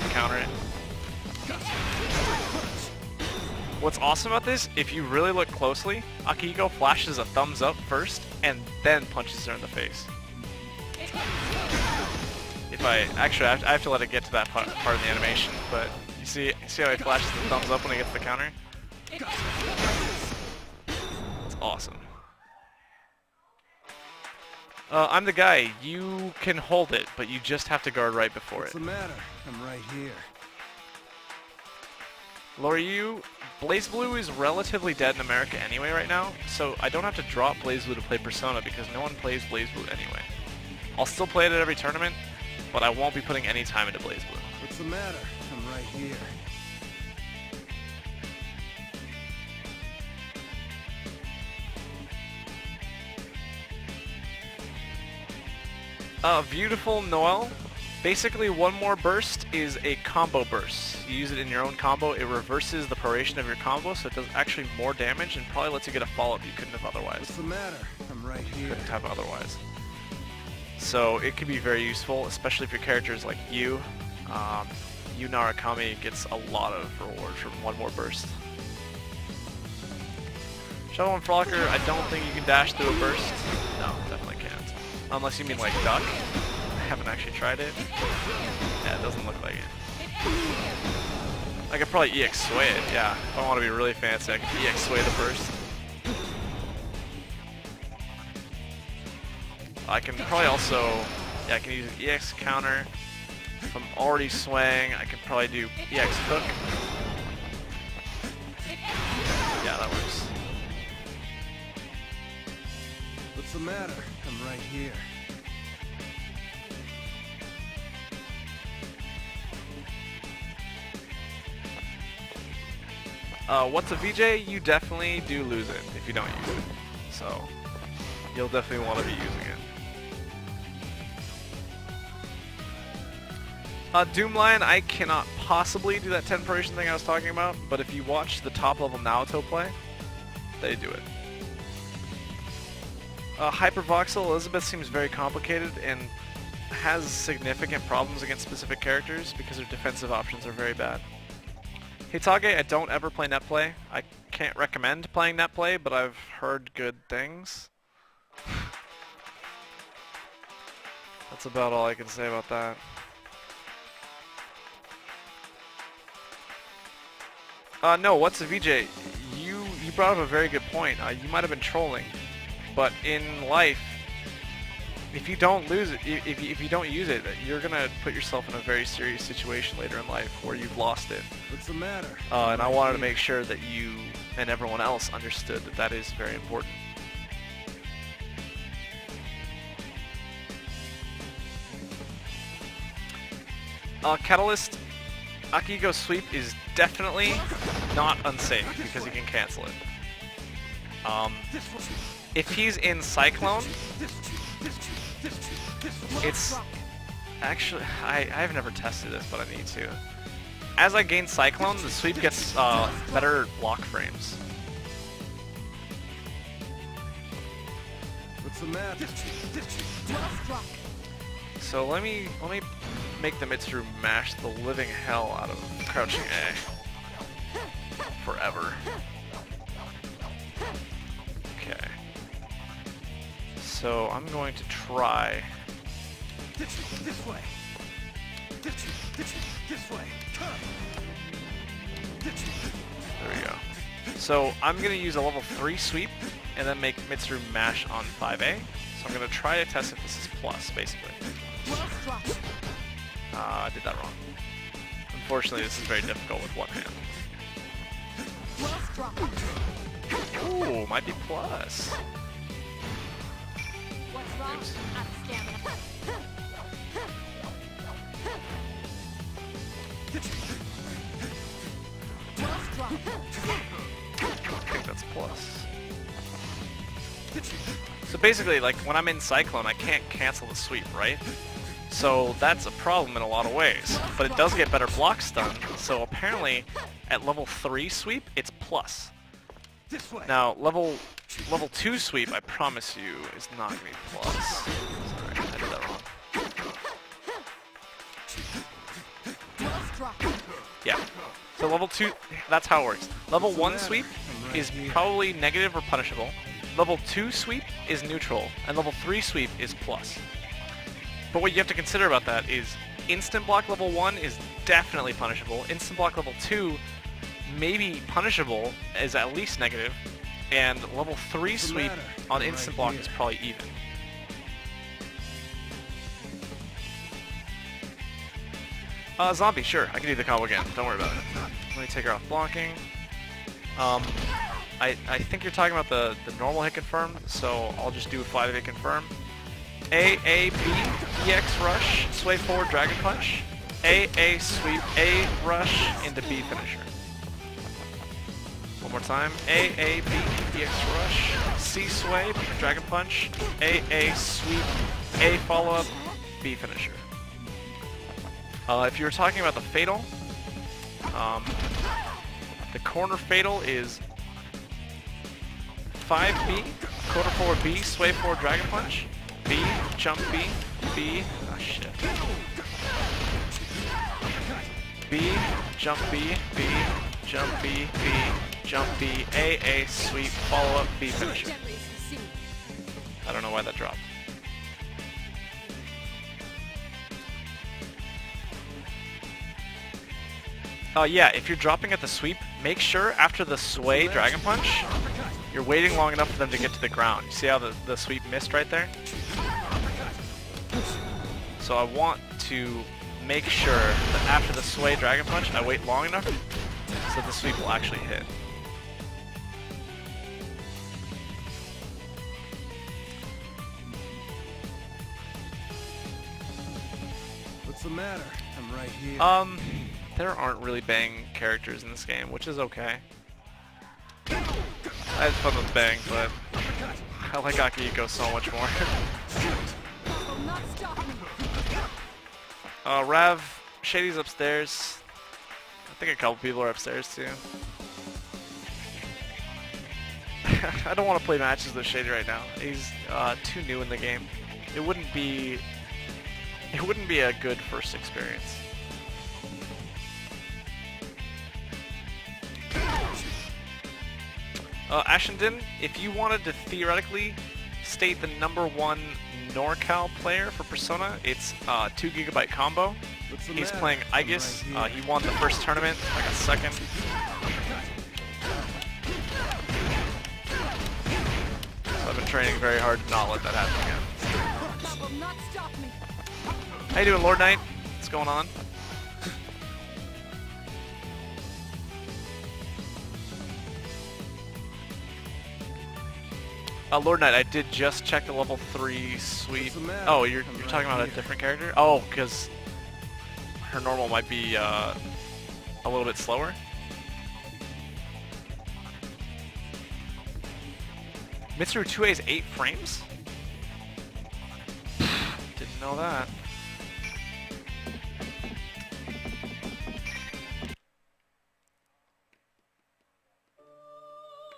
and counter it. What's awesome about this, if you really look closely, Akihiko flashes a thumbs up first, and then punches her in the face. If actually, I have to let it get to that part of the animation, but you see how he flashes the thumbs up when he gets the counter? It's awesome. I'm the guy. You can hold it, but you just have to guard right before What's it. the matter? I'm right here. Loryu, BlazBlue is relatively dead in America anyway right now, so I don't have to drop BlazBlue to play Persona because no one plays BlazBlue anyway. I'll still play it at every tournament, but I won't be putting any time into BlazBlue. What's the matter? I'm right here. Beautiful Noel. Basically, one more burst is a combo burst. You use it in your own combo, it reverses the proration of your combo, so it does actually more damage and probably lets you get a follow-up you couldn't have otherwise. What's the matter? I'm right here. Couldn't have otherwise. So it can be very useful, especially if your character is like you. Yu Narakami gets a lot of reward from one more burst. Shovel and Frolicker, I don't think you can dash through a burst. No, definitely can't. Unless you mean like duck. I haven't actually tried it. Yeah, it doesn't look like it. I could probably EX sway it, yeah. If I want to be really fancy, I can EX sway the burst. I can probably also, yeah, I can use an EX counter. If I'm already swaying, I could probably do EX hook. Yeah, that works. What's the matter? I'm right here. What's a VJ? You definitely do lose it if you don't use it. So, you'll definitely want to be using it. Doomlion, I cannot possibly do that 10 proration thing I was talking about, but if you watch the top level Naoto play, they do it. Hypervoxel Elizabeth seems very complicated and has significant problems against specific characters because her defensive options are very bad. Hitage, I don't ever play netplay. I can't recommend playing netplay, but I've heard good things. That's about all I can say about that. No, what's a VJ? You brought up a very good point. You might have been trolling. But in life, if you don't lose it, if you don't use it, you're gonna put yourself in a very serious situation later in life where you've lost it. What's the matter? And I wanted to make sure that you and everyone else understood that that is very important. Catalyst, Akihiko sweep is definitely not unsafe because you can cancel it. If he's in Cyclone, it's actually, I've never tested this, but I need to. As I gain Cyclone, the sweep gets better block frames. What's the matter? So let me make the Mitsuru mash the living hell out of crouching A forever. Okay. So I'm going to try. This way. This way. There we go. So I'm going to use a level 3 sweep and then make Mitsuru mash on 5A. So I'm going to try to test if this is plus, basically. I did that wrong. Unfortunately, this is very difficult with one hand. Ooh, might be plus. Oops. I think that's plus. So basically, like, when I'm in Cyclone, I can't cancel the sweep, right? So that's a problem in a lot of ways. But it does get better block stun, so apparently at level 3 sweep, it's plus. Now, level 2 sweep, I promise you, is not going to be plus. Sorry, I did that wrong. Yeah. So level 2, that's how it works. Level 1 sweep is probably negative or punishable. Level 2 sweep is neutral, and level 3 sweep is plus. But what you have to consider about that is instant block level 1 is definitely punishable. Instant block level 2 may be punishable, is at least negative, and level 3 sweep on instant block is probably even. Zombie, sure, I can do the combo again, don't worry about it. Let me take her off blocking. I think you're talking about the normal hit confirm, so I'll just do a 5 hit confirm. A, B, EX rush, sway forward, dragon punch. A, sweep, A, rush, into B finisher. One more time. A, B, EX rush, C, sway, dragon punch. A, sweep, A, follow up, B finisher. If you were talking about the fatal, the corner fatal is 5B, quarter forward B, sway forward, dragon punch. B, jump B, B, oh shit. B, jump B, B, jump B, B, jump B, A, sweep, follow up, B finisher. I don't know why that dropped. Yeah, if you're dropping at the sweep, make sure after the sway dragon punch, you're waiting long enough for them to get to the ground. You see how the sweep missed right there? So I want to make sure that after the sway dragon punch, I wait long enough so the sweep will actually hit. What's the matter? I'm right here. There aren't really bang characters in this game, which is okay. I had fun with Bang, but I like Akihiko so much more. Rav, Shady's upstairs. I think a couple people are upstairs too. I don't want to play matches with Shady right now. He's too new in the game. It wouldn't be a good first experience. Ashendon, if you wanted to theoretically state the #1 NorCal player for Persona, it's 2 GB combo. He's playing Aegis. He won the first tournament, I got second. So I've been training very hard to not let that happen again. That will not stop me. How you doing, Lord Knight? What's going on? Lord Knight, I did just check the level 3 sweep. Oh, you're talking about a different character? Oh, because her normal might be a little bit slower. Mitsuru 2A is 8 frames? Didn't know that.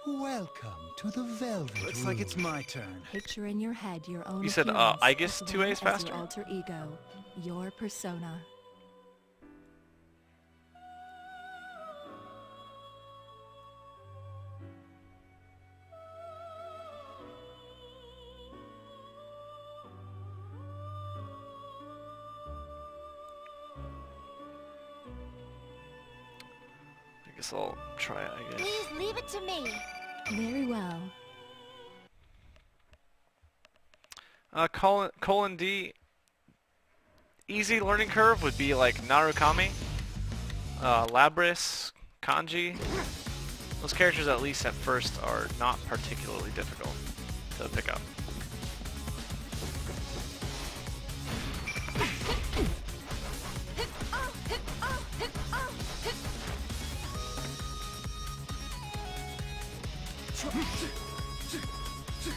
Welcome to the Velvet Looks Room. like it's my turn. Picture in your head your own You said, appearance Aegis as 2A well is as faster? your alter ego, your persona. I guess I'll try it, I guess. Please leave it to me. Very well. Colon D. Easy learning curve would be like Narukami, Labris, Kanji. Those characters, at least at first, are not particularly difficult to pick up.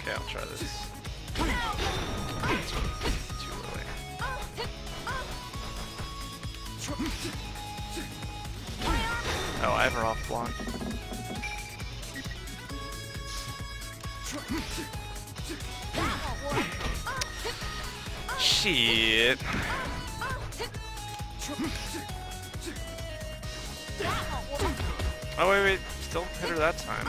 Okay, I'll try this. Too early. Oh, I have her off block. Shit. Oh wait, still hit her that time.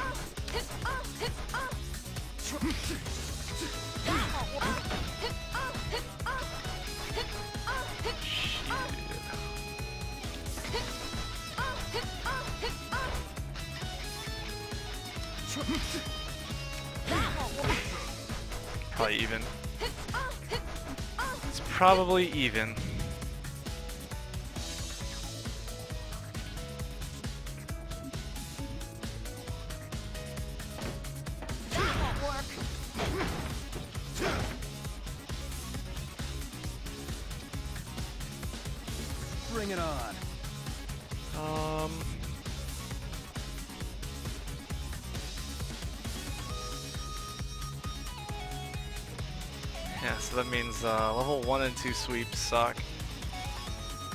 Probably even. It's probably even. Bring it on. Yeah, so that means level 1 and 2 sweeps suck.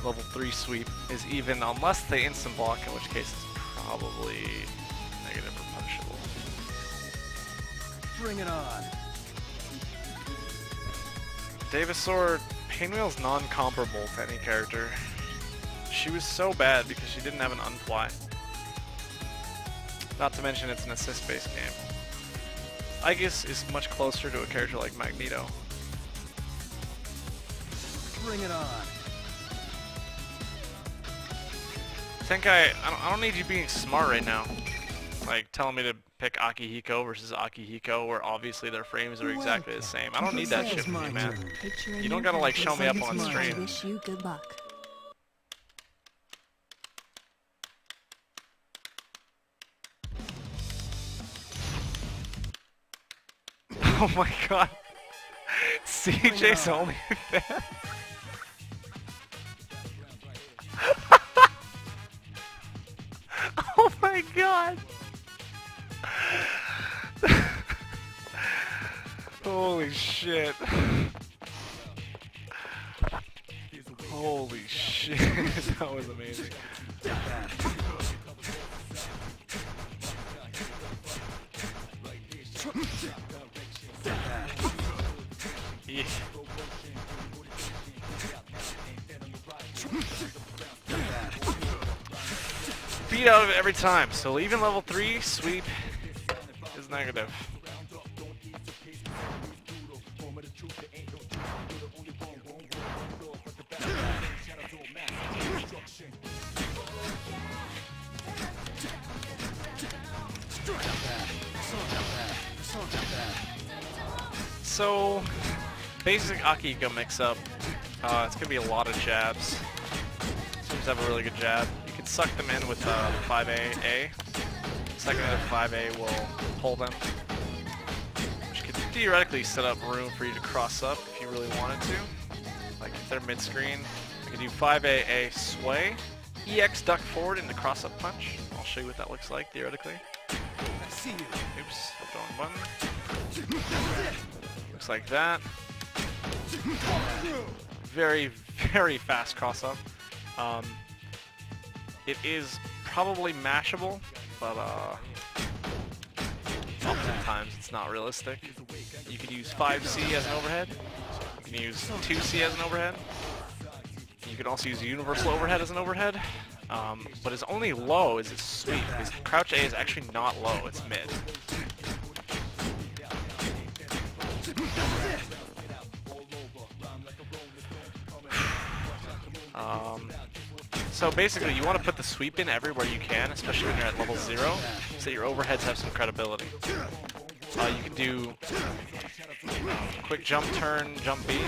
Level 3 sweep is even unless they instant block, in which case it's probably negative or punishable. Bring it on. Davidsaur, Painwheel's non-comparable to any character. She was so bad because she didn't have an unfly. Not to mention it's an assist-based game. Aegis is much closer to a character like Magneto. Bring it on. Tenkai, I don't need you being smart right now. Like, telling me to pick Akihiko versus Akihiko, where obviously their frames are exactly the same. I don't need that shit from you, man. Picture in You don't your gotta, like, head show as me up well on as stream. I wish you good luck. Oh my god. CJ's only fan. Oh my god. Holy shit. Holy shit. That was amazing. Yeah. Beat out of it every time, so even level 3 sweep is negative. So, basic Akihiko mix-up. It's going to be a lot of jabs. Seems to have a really good jab. You can suck them in with 5A. Second hit of 5A will pull them. Which could theoretically set up room for you to cross up if you really wanted to. Like if they're mid-screen, you can do 5A sway, EX duck forward into cross-up punch. I'll show you what that looks like theoretically. I see you. Oops, wrong button. Looks like that. Very, very fast cross-up. It is probably mashable, but oftentimes it's not realistic. You can use 5C as an overhead. You can use 2C as an overhead. You can also use universal overhead as an overhead. But its only low is its sweep, because crouch A is actually not low, it's mid. So basically, you want to put the sweep in everywhere you can, especially when you're at level 0, so that your overheads have some credibility. You can do quick jump turn, jump B.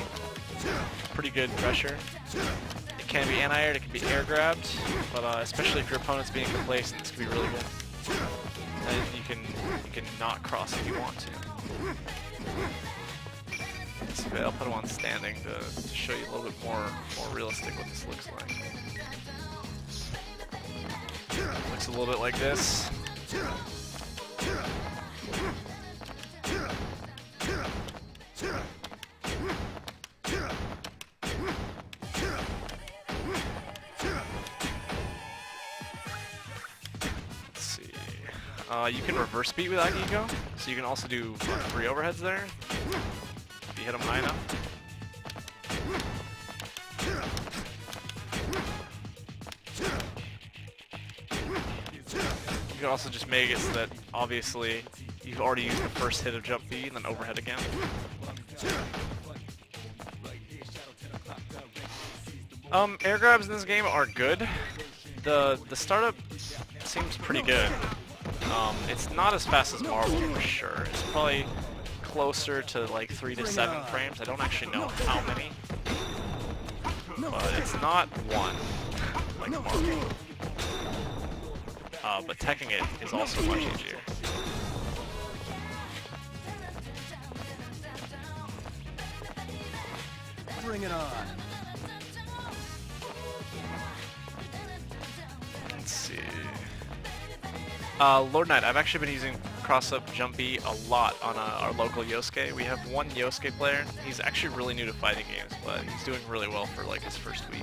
Pretty good pressure. It can be anti-aired, it can be air grabbed, but especially if your opponent's being complacent, this can be really good. And you can not cross if you want to. So I'll put him on standing to show you a little bit more realistic what this looks like. Looks a little bit like this. Let's see. You can reverse beat with Akihiko, so you can also do 3 overheads there if you hit them high enough. You can also just make it so that, obviously, you've already used the first hit of jump B and then overhead again. Air grabs in this game are good. The startup seems pretty good. It's not as fast as Marvel for sure. It's probably closer to like 3 to 7 frames. I don't actually know how many. But it's not 1 like Marvel. But teching it is also much easier. Bring it on. Let's see. Lord Knight, I've actually been using cross-up jump B a lot on our local Yosuke. We have one Yosuke player. He's actually really new to fighting games, but he's doing really well for like his first week.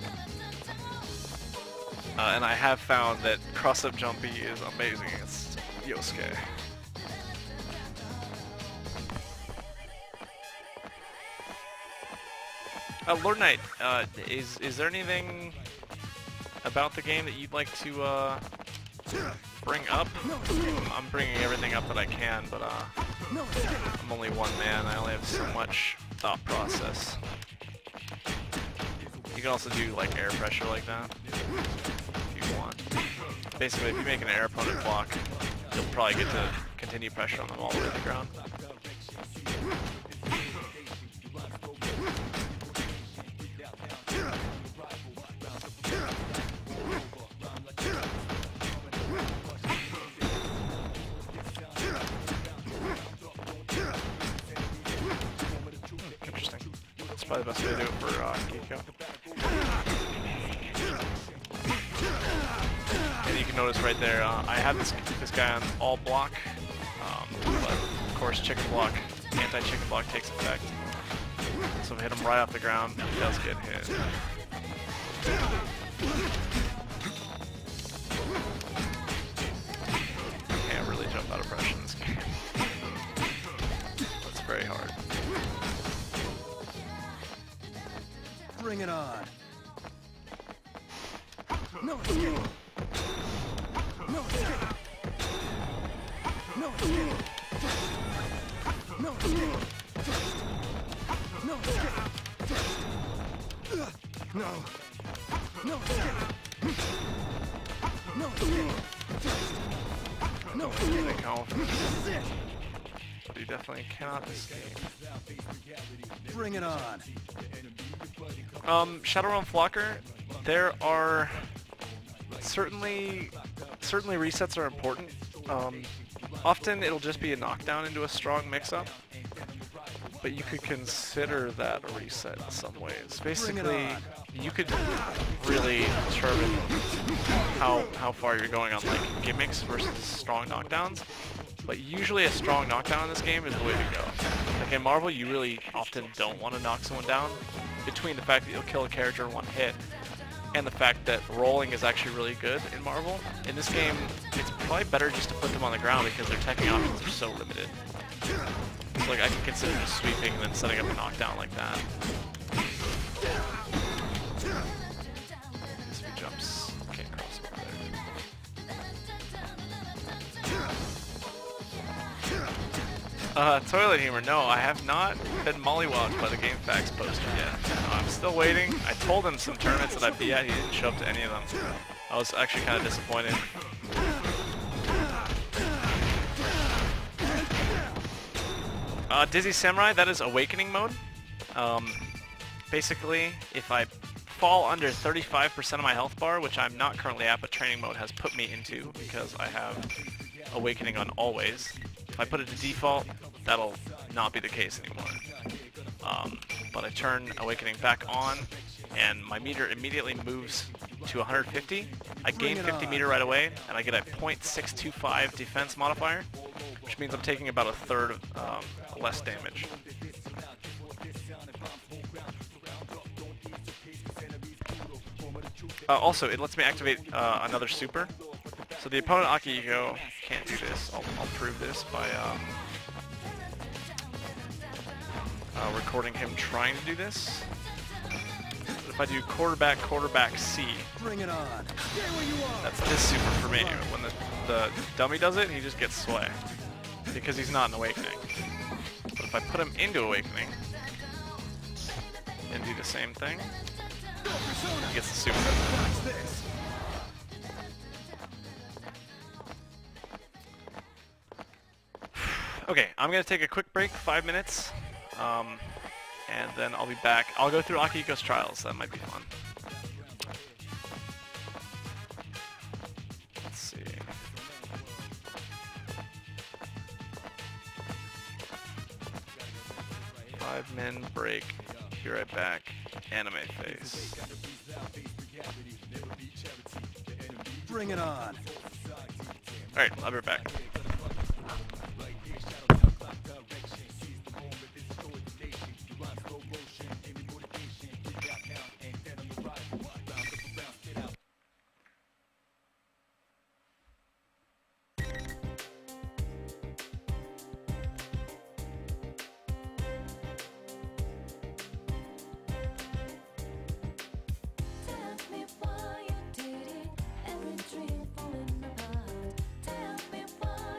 And I have found that cross-up jump B is amazing against Yosuke. Lord Knight, is there anything about the game that you'd like to bring up? I'm bringing everything up that I can, but I'm only one man. I only have so much thought process. You can also do like air pressure like that if you want. Basically, if you make an air opponent block, you'll probably get to continue pressure on them all the way to the ground. Interesting. That's probably the best way to do it for Akihiko. And you can notice right there, I have this guy on all block, but of course chicken block, anti-chicken block takes effect. So if I hit him right off the ground, he does get hit. Can't really jump out of pressure in this game. That's very hard. Bring it on. No. No. No. No. No. No. No. No. No. They call for this. What do you definitely cannot escape. Bring it on. Shadow Realm Flocker, there are certainly resets are important. Often it'll just be a knockdown into a strong mix-up, but you could consider that a reset in some ways. Basically, you could really determine how far you're going on like gimmicks versus strong knockdowns. But usually a strong knockdown in this game is the way to go. Like in Marvel, you really often don't want to knock someone down, between the fact that you'll kill a character in one hit and the fact that rolling is actually really good in Marvel. In this game, it's probably better just to put them on the ground because their teching options are so limited. So like I can consider just sweeping and then setting up a knockdown like that. These few jumps can't cross over there. Toilet humor. No, I have not been mollywopped by the Game Facts poster yet. I'm still waiting. I told him some tournaments that I'd be at. He didn't show up to any of them. I was actually kind of disappointed. Dizzy Samurai, that is Awakening mode. Basically, if I fall under 35% of my health bar, which I'm not currently at, but training mode has put me into because I have Awakening on always. If I put it to default, that'll not be the case anymore. But I turn Awakening back on, and my meter immediately moves to 150. I gain 50 meter right away, and I get a 0.625 defense modifier, which means I'm taking about a third of less damage. Also, it lets me activate another super. So the opponent Akihiko can't do this. I'll prove this by recording him trying to do this. But if I do quarterback C, Bring it on. that's this super for me. When the dummy does it, he just gets sway because he's not an Awakening. But if I put him into Awakening and do the same thing, he gets the super. Okay, I'm gonna take a quick break, 5 minutes, and then I'll be back. I'll go through Akihiko's trials. That might be fun. Let's see. 5-min break. Be right back. Anime face. Bring it on. Alright, I'll be right back. Tell me why you did it. Every dream falling apart. Tell me why.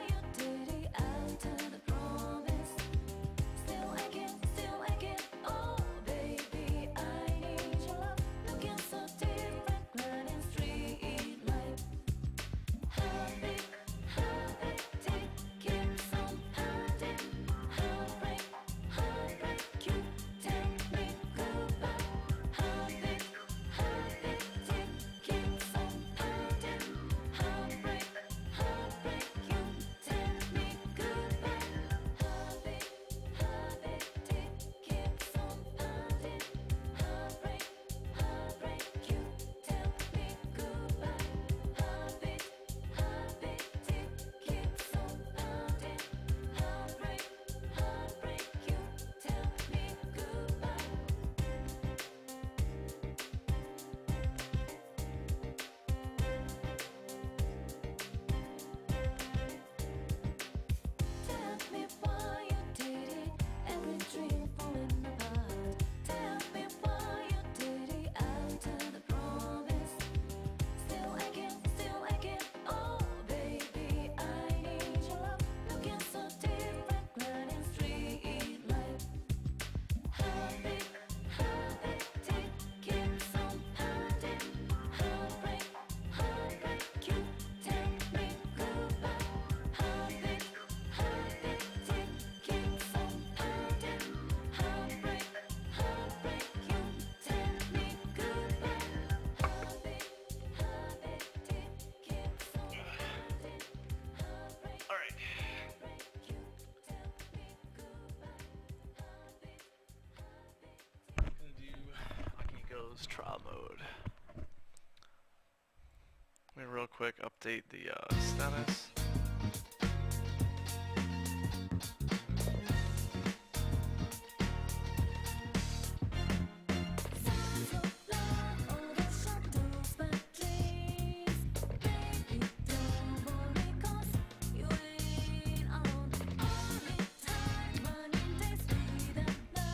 Let me real quick update the status.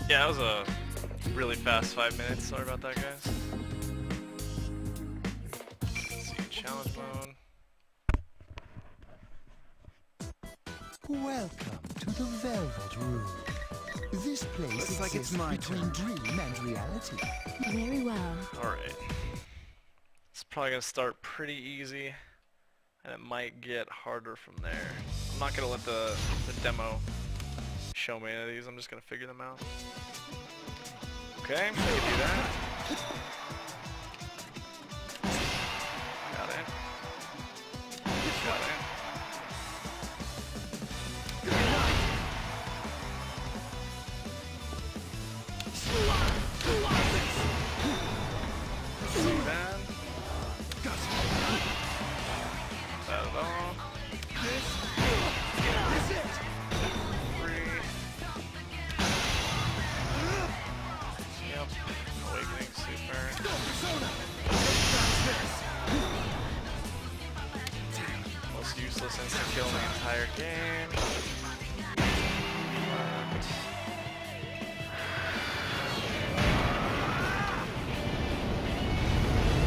Yeah, that was a really fast 5 minutes. Sorry about that, guys. Let's see, challenge mode. Welcome to the Velvet Room. This place Looks like it's exists my between dream and reality. Very well. Alright. It's probably gonna start pretty easy, and it might get harder from there. I'm not gonna let the demo show me any of these, I'm just gonna figure them out. Okay, I can do that. Got it. Got it. See that? That at all. Yep. Awakening super. Most useless instant kill in the entire game.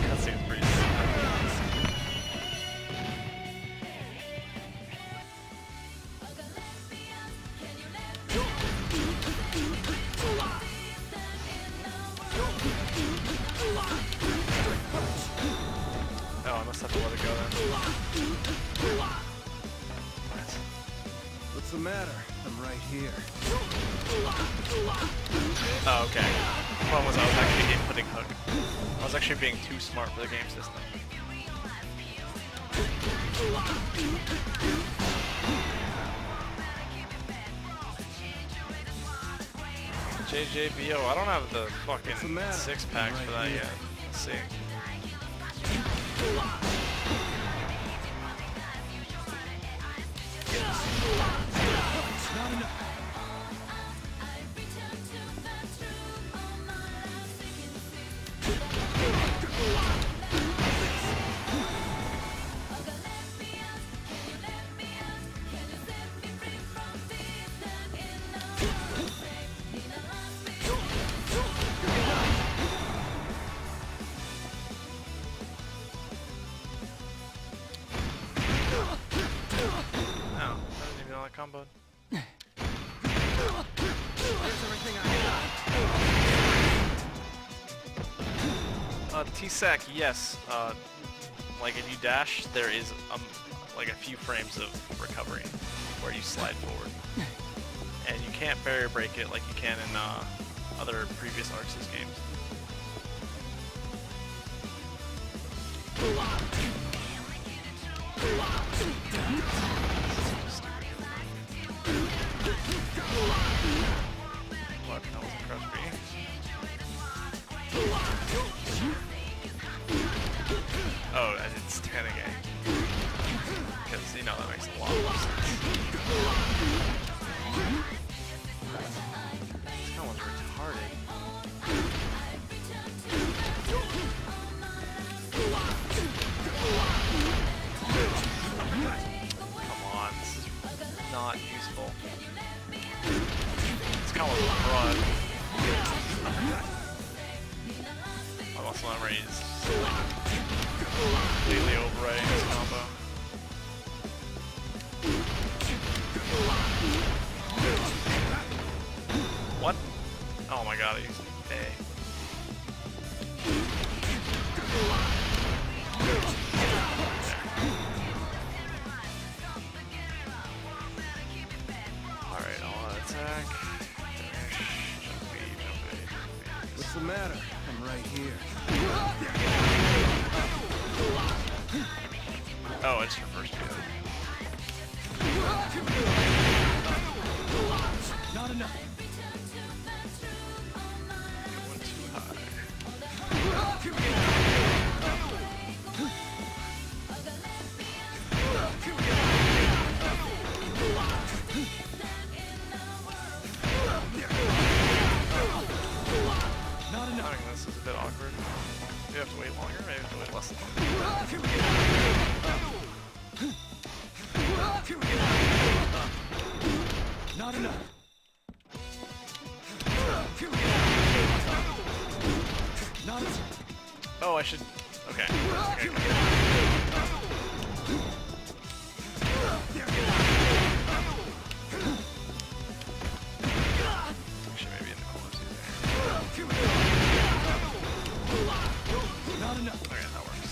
Cutscene's pretty sick. Oh, I must have to let it go then. What? What's the matter? I'm right here. Oh, okay. The problem was I was actually inputting hook. I was actually being too smart for the game system. JJBO, I don't have the fucking six packs for that yet. Let's see. Combo. T-Sac, yes. Like if you dash, there is like a few frames of recovery where you slide forward, and you can't barrier break it like you can in other previous Arxis games. What? That wasn't crouch B. Oh, I did standing A. Because, you know, that makes a lot more sense. This one's retarded. Come on, this is not useful. It's kind of a run. My muscle memory is completely overriding this combo. What? Oh my god, I used A. Alright, I'll attack. Jump B, jump A, jump B. What's the matter? I'm right here. Oh, it's your first kill. Not enough. Going too high. longer? Maybe a bit less than Not enough. Not enough. Oh, I should... Okay. Okay. Actually, maybe in the corners either. Not enough. Okay, that works.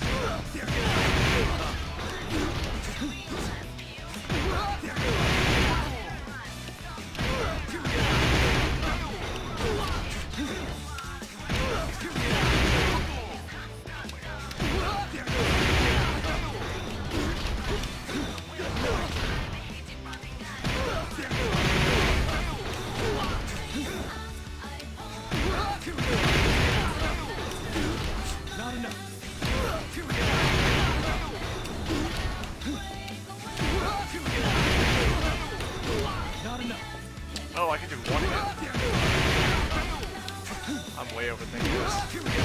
Not enough. Not enough. Oh, I can do one hit. I'm way overthinking this. There we go.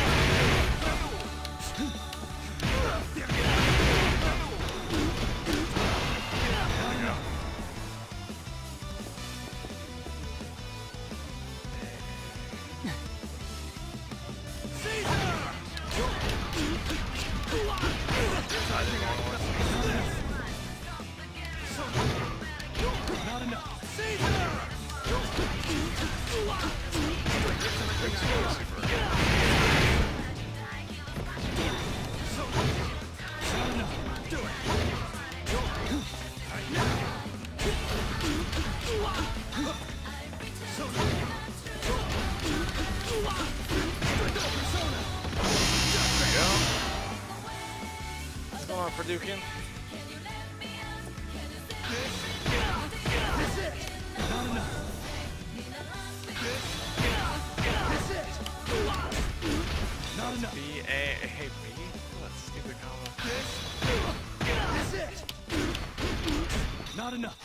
Not enough. What's going on, Perdukin? Not enough. Not enough. B-A-A-B? That's stupid combo. Not enough.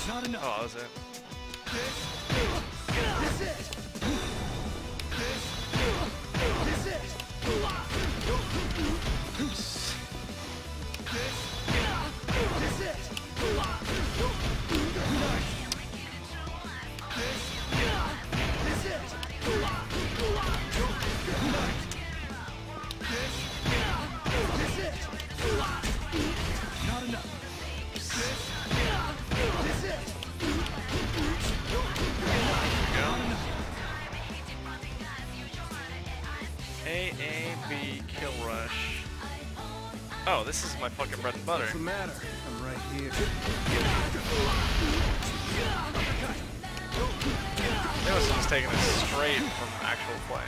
Not enough. Oh, that was it. Not enough. A-A-B kill rush. Oh, this is my fucking bread and butter. What's the matter? I'm right here. They must have just taken it straight from actual play.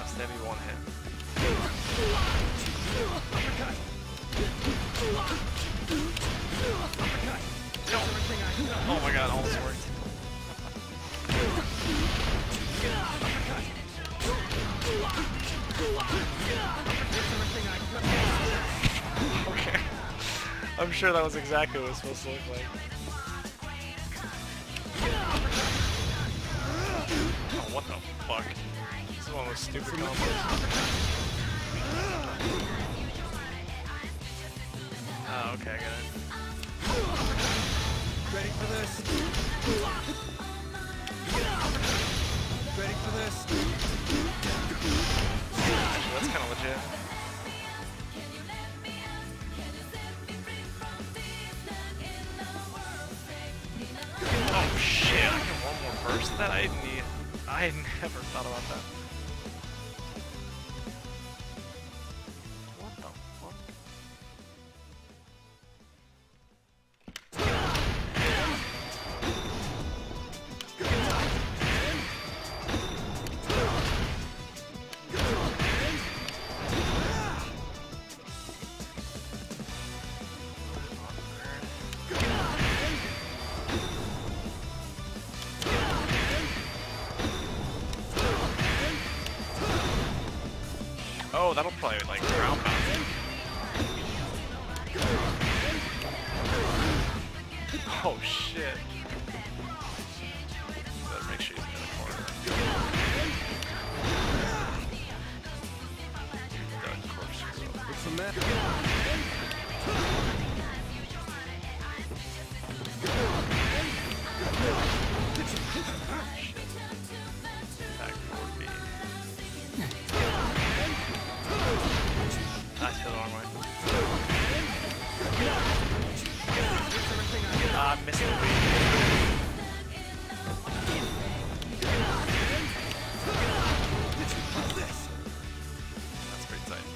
Steady one hit. No. Oh my god, almost worked. Okay. I'm sure that was exactly what it was supposed to look like. Oh, what the fuck? This is one of those stupid combos. Oh, okay, I got it. Ready for this? Ready for this? Actually, that's kind of legit. Oh shit, I get one more burst? That I didn't need. I never thought about that. What the fuck? Oh, that'll probably like ground pound. Oh shit. Better make sure he's in the corner. What's the matter? Attack 4B. That's the wrong way. Ah, missed the beat. That's pretty tight.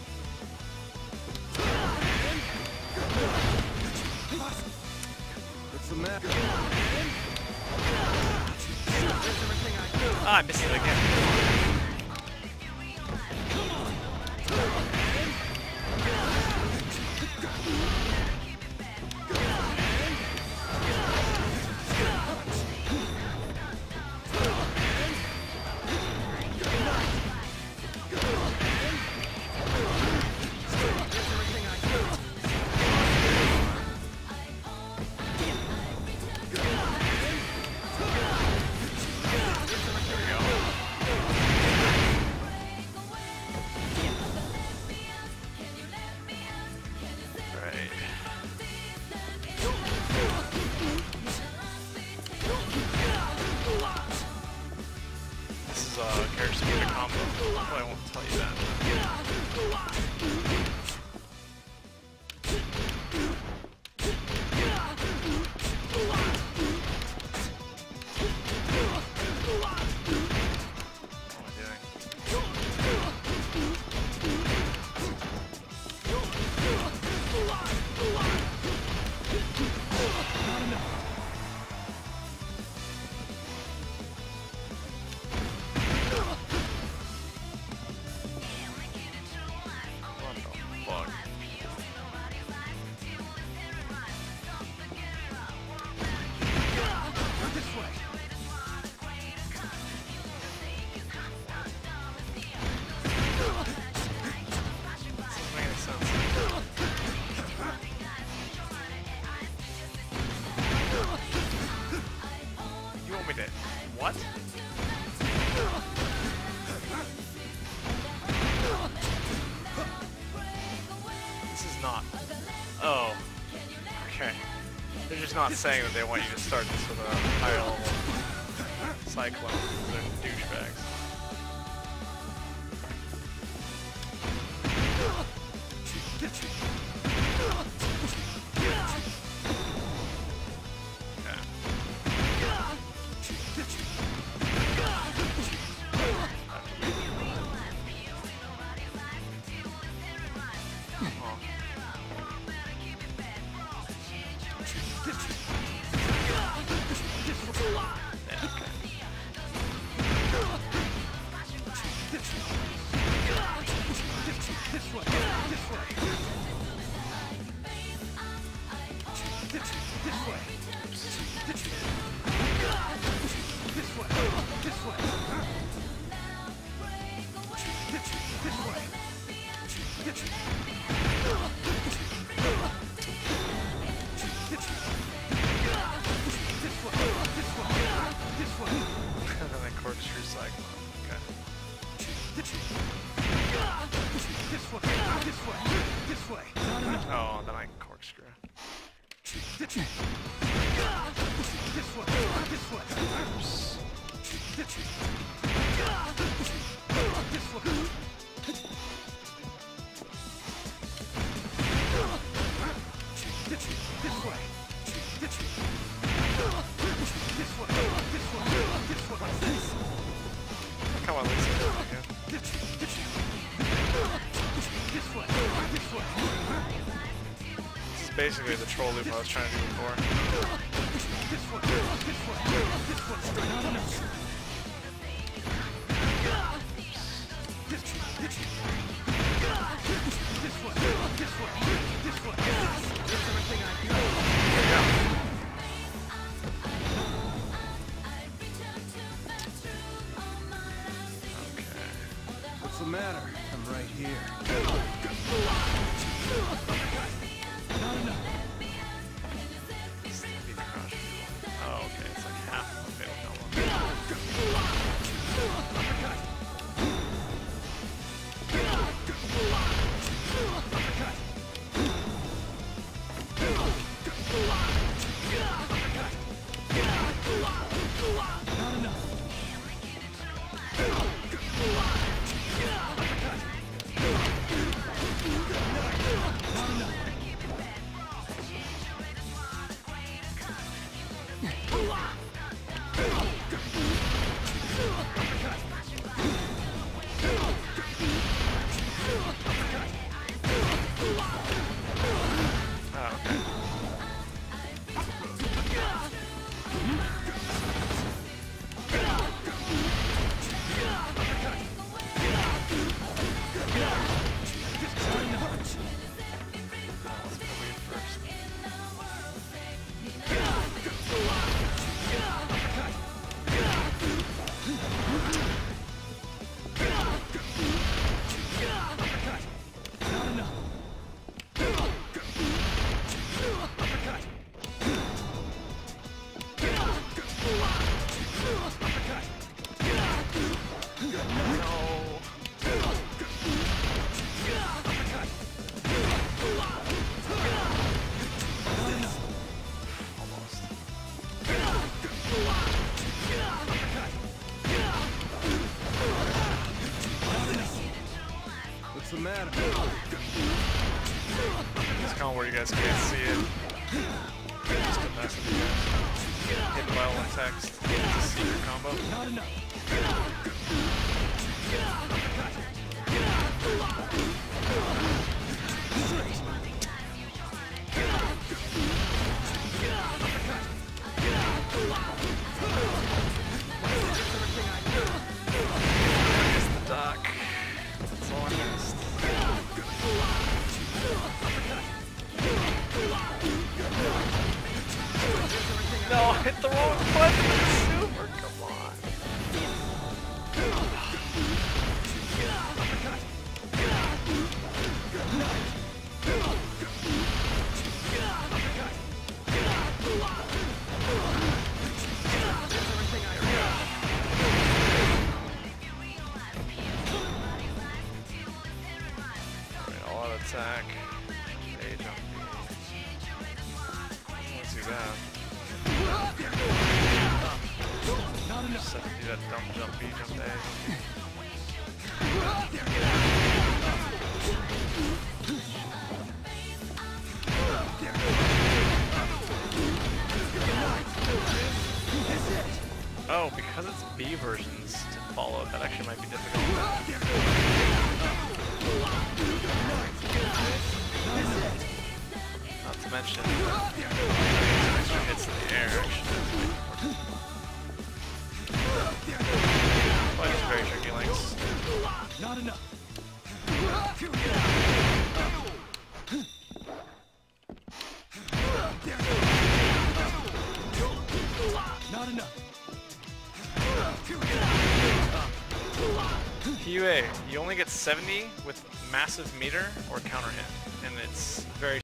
What's the matter? Ah, I missed it again. Character speaker combo. Oh, I won't tell you that. What? This is not. Oh. Okay. They're just not saying that they want you to start this with a higher level Cyclone. They're douchebags. Corkscrew Cyclone. Okay. Oh, then I can corkscrew. Come on, Lisa. This is basically the troll loop I was trying to do before. What's the matter? I'm right here. What's the matter? It's kind of where you guys can't see it. Just a mess with you guys. Hidden by all the text. It's a secret combo. Not enough. Duck. That's all I missed. No, I hit the wrong button with the super. Come on. Alright, all out attack. Hey, jump. Let's do that. Just have to do that dumb jump B, jump A. Oh, because it's B versions to follow, that actually might be difficult. Not to mention, extra hits in the air actually. Well, just very tricky links. Not enough. Not enough. PUA, you only get 70 with massive meter or counter hit, and it's very